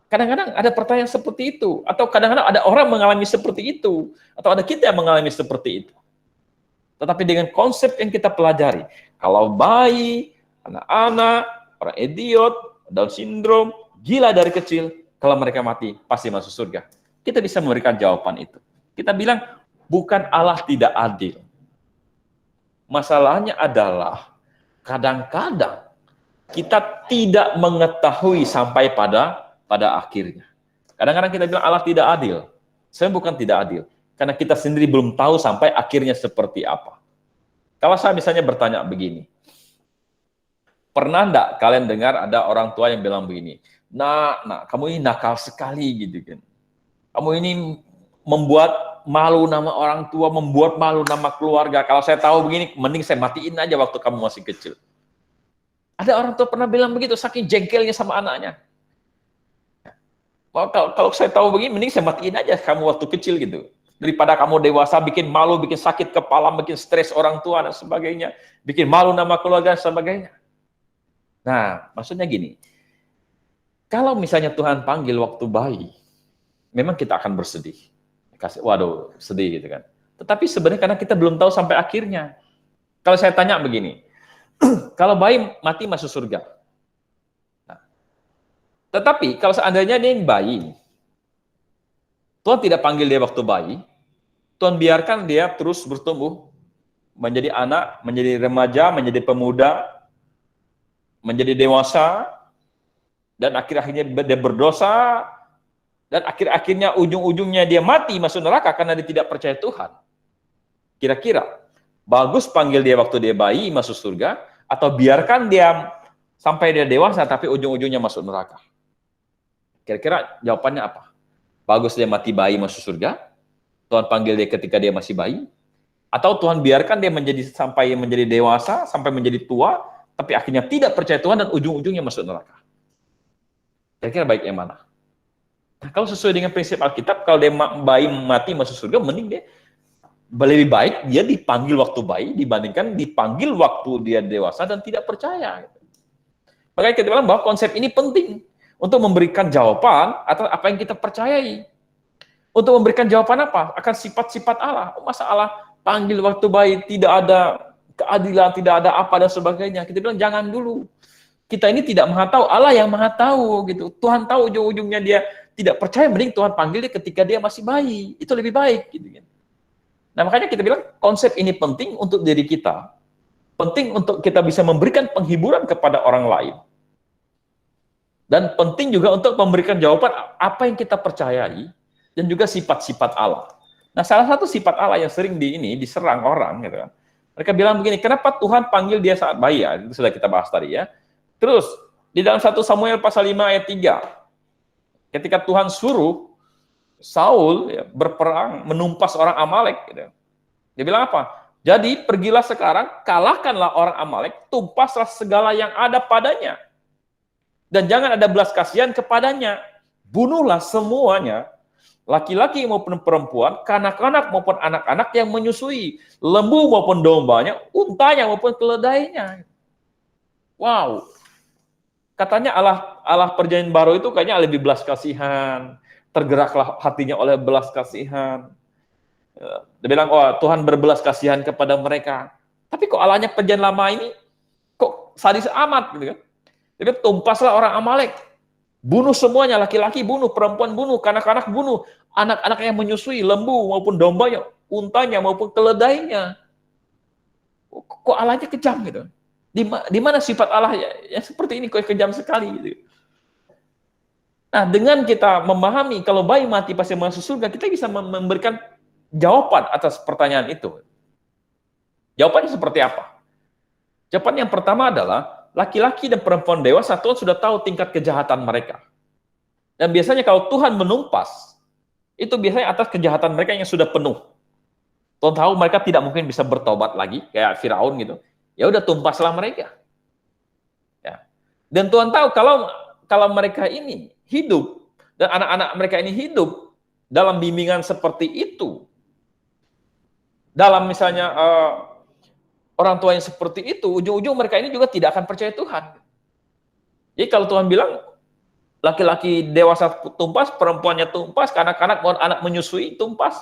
Kadang-kadang ada pertanyaan seperti itu, atau kadang-kadang ada orang mengalami seperti itu, atau ada kita yang mengalami seperti itu. Tetapi dengan konsep yang kita pelajari, kalau bayi, anak-anak, orang idiot, Down syndrome, gila dari kecil, kalau mereka mati, pasti masuk surga. Kita bisa memberikan jawaban itu. Kita bilang, bukan Allah tidak adil. Masalahnya adalah, kadang-kadang kita tidak mengetahui sampai pada akhirnya. Kadang-kadang kita bilang Allah tidak adil. Saya bukan tidak adil. Karena kita sendiri belum tahu sampai akhirnya seperti apa. Kalau saya misalnya bertanya begini, pernah enggak kalian dengar ada orang tua yang bilang begini, nak, kamu ini nakal sekali gitu kan. Kamu ini membuat malu nama orang tua, membuat malu nama keluarga. Kalau saya tahu begini, mending saya matiin aja waktu kamu masih kecil. Ada orang tua pernah bilang begitu, saking jengkelnya sama anaknya. Kalau saya tahu begini, mending saya matiin aja kamu waktu kecil gitu. Daripada kamu dewasa bikin malu, bikin sakit kepala, bikin stres orang tua dan sebagainya, bikin malu nama keluarga dan sebagainya. Nah, maksudnya gini, kalau misalnya Tuhan panggil waktu bayi, memang kita akan bersedih. Waduh, sedih gitu kan. Tetapi sebenarnya karena kita belum tahu sampai akhirnya. Kalau saya tanya begini, kalau bayi mati masuk surga. Nah, tetapi kalau seandainya dia bayi, Tuhan tidak panggil dia waktu bayi, Tuhan biarkan dia terus bertumbuh, menjadi anak, menjadi remaja, menjadi pemuda, menjadi dewasa, dan akhir-akhirnya dia berdosa, dan akhir-akhirnya ujung-ujungnya dia mati masuk neraka karena dia tidak percaya Tuhan. Kira-kira bagus panggil dia waktu dia bayi masuk surga, atau biarkan dia sampai dia dewasa tapi ujung-ujungnya masuk neraka? Kira-kira jawabannya apa? Bagus dia mati bayi masuk surga, Tuhan panggil dia ketika dia masih bayi, atau Tuhan biarkan dia sampai menjadi dewasa, sampai menjadi tua, tapi akhirnya tidak percaya Tuhan dan ujung-ujungnya masuk neraka? Kira-kira baik yang mana? Nah, kalau sesuai dengan prinsip Alkitab, kalau dia bayi mati masuk surga, mending dia lebih baik dia dipanggil waktu bayi dibandingkan dipanggil waktu dia dewasa dan tidak percaya. Makanya kita bilang bahwa konsep ini penting untuk memberikan jawaban atas apa yang kita percayai. Untuk memberikan jawaban apa? Akan sifat-sifat Allah. Masa Allah panggil waktu bayi tidak ada keadilan, tidak ada apa dan sebagainya. Kita bilang jangan dulu. Kita ini tidak maha tahu, Allah yang maha tahu gitu. Tuhan tahu ujung-ujungnya dia tidak percaya, mending Tuhan panggil dia ketika dia masih bayi. Itu lebih baik gitu kan. Nah, makanya kita bilang konsep ini penting untuk diri kita. Penting untuk kita bisa memberikan penghiburan kepada orang lain. Dan penting juga untuk memberikan jawaban apa yang kita percayai dan juga sifat-sifat Allah. Nah, salah satu sifat Allah yang sering diserang orang gitu kan. Mereka bilang begini, kenapa Tuhan panggil dia saat bayi ya? Itu sudah kita bahas tadi ya. Terus di dalam 1 Samuel pasal 5 ayat 3, ketika Tuhan suruh Saul ya, berperang menumpas orang Amalek gitu. Dia bilang apa? Jadi pergilah sekarang, kalahkanlah orang Amalek, tumpaslah segala yang ada padanya. Dan jangan ada belas kasihan kepadanya. Bunuhlah semuanya, laki-laki maupun perempuan, kanak-kanak maupun anak-anak yang menyusui, lembu maupun dombanya, untanya maupun keledainya. Wow. Katanya Allah perjanjian baru itu kayaknya lebih belas kasihan, tergeraklah hatinya oleh belas kasihan. Dia bilang, oh Tuhan berbelas kasihan kepada mereka. Tapi kok Allahnya perjanjian lama ini kok sadis amat gitu kan? Jadi tumpaslah orang Amalek, bunuh semuanya, laki-laki bunuh, perempuan bunuh, kanak-kanak bunuh, anak-anak yang menyusui, lembu maupun dombanya, untanya maupun keledainya. Kok Allahnya kejam gitu? Di mana sifat Allah ya seperti ini kok kejam sekali gitu. Nah, dengan kita memahami kalau bayi mati pasti masuk surga, kita bisa memberikan jawaban atas pertanyaan itu. Jawabannya seperti apa? Jawaban yang pertama adalah laki-laki dan perempuan dewasa, Tuhan sudah tahu tingkat kejahatan mereka. Dan biasanya kalau Tuhan menumpas, itu biasanya atas kejahatan mereka yang sudah penuh. Tuhan tahu mereka tidak mungkin bisa bertobat lagi, kayak Firaun gitu. Ya udah tumpaslah mereka. Ya. Dan Tuhan tahu kalau mereka ini hidup, dan anak-anak mereka ini hidup dalam bimbingan seperti itu, dalam misalnya orang tua yang seperti itu, ujung-ujung mereka ini juga tidak akan percaya Tuhan. Jadi kalau Tuhan bilang, laki-laki dewasa tumpas, perempuannya tumpas, kanak-kanak, anak menyusui tumpas.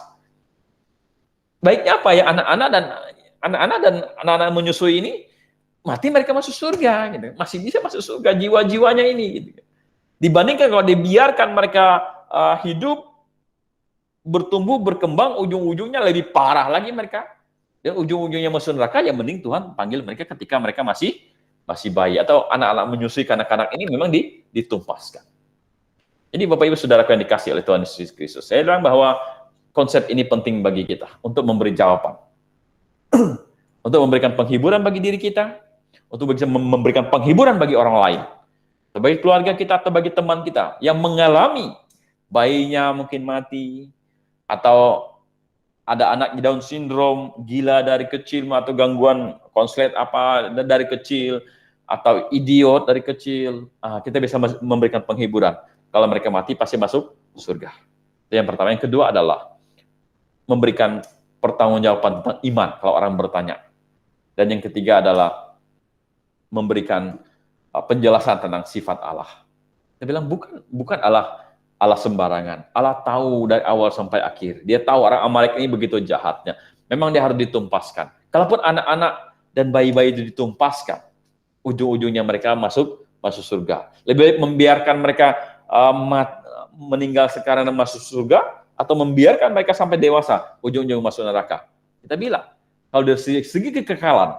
Baiknya apa ya, anak-anak dan anak-anak menyusui ini, mati mereka masuk surga, gitu. Masih bisa masuk surga, jiwa-jiwanya ini. Gitu. Dibandingkan kalau dibiarkan mereka hidup, bertumbuh, berkembang, ujung-ujungnya lebih parah lagi mereka. Dan ujung-ujungnya masuk neraka, ya mending Tuhan panggil mereka ketika mereka masih bayi atau anak-anak menyusui kanak-kanak ini memang ditumpaskan. Jadi Bapak Ibu Saudara yang dikasih oleh Tuhan Yesus Kristus, saya bilang bahwa konsep ini penting bagi kita untuk memberi jawaban, untuk memberikan penghiburan bagi diri kita, untuk bisa memberikan penghiburan bagi orang lain, bagi keluarga kita atau bagi teman kita yang mengalami bayinya mungkin mati atau ada anak Down syndrome, gila dari kecil, atau gangguan konslet apa dari kecil, atau idiot dari kecil, kita bisa memberikan penghiburan. Kalau mereka mati, pasti masuk surga. Itu yang pertama. Yang kedua adalah memberikan pertanggungjawaban tentang iman, kalau orang bertanya. Dan yang ketiga adalah memberikan penjelasan tentang sifat Allah. Dia bilang, bukan Allah sembarangan. Allah tahu dari awal sampai akhir. Dia tahu orang Amalek ini begitu jahatnya. Memang dia harus ditumpaskan. Kalaupun anak-anak dan bayi-bayi itu ditumpaskan, ujung-ujungnya mereka masuk surga. Lebih baik membiarkan mereka meninggal sekarang dan masuk surga, atau membiarkan mereka sampai dewasa, ujung-ujung masuk neraka. Kita bilang, kalau dari segi kekekalan,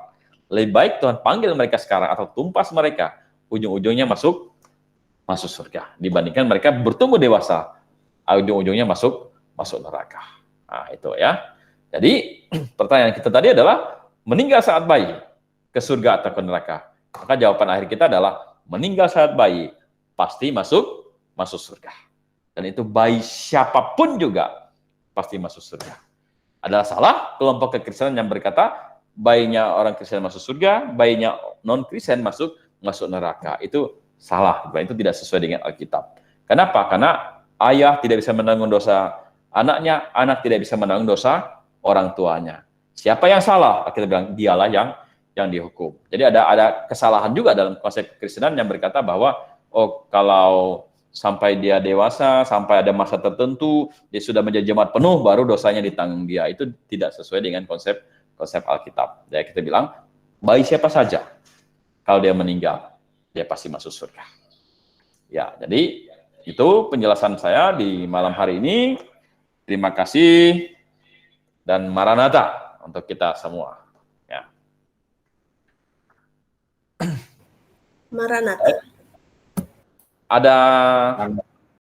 lebih baik Tuhan panggil mereka sekarang atau tumpas mereka, ujung-ujungnya masuk surga, dibandingkan mereka bertumbuh dewasa, ujung-ujungnya masuk neraka. Nah, itu ya. Jadi, pertanyaan kita tadi adalah, meninggal saat bayi, ke surga atau ke neraka? Maka jawaban akhir kita adalah, meninggal saat bayi, pasti masuk surga. Dan itu bayi siapapun juga, pasti masuk surga. Adalah salah kelompok kekristenan yang berkata, bayinya orang Kristen masuk surga, bayinya non-Kristen masuk neraka. Itu salah, itu tidak sesuai dengan Alkitab. Kenapa? Karena ayah tidak bisa menanggung dosa anaknya, anak tidak bisa menanggung dosa orang tuanya. Siapa yang salah? Kita bilang dialah yang dihukum. Jadi ada kesalahan juga dalam konsep Kekristenan yang berkata bahwa kalau sampai dia dewasa, sampai ada masa tertentu, dia sudah menjadi jemaat penuh, baru dosanya ditanggung dia. Itu tidak sesuai dengan konsep Alkitab. Jadi kita bilang, bayi siapa saja, kalau dia meninggal, dia pasti masuk surga. Ya, jadi itu penjelasan saya di malam hari ini. Terima kasih dan Maranatha untuk kita semua. Ya. Maranatha. Ada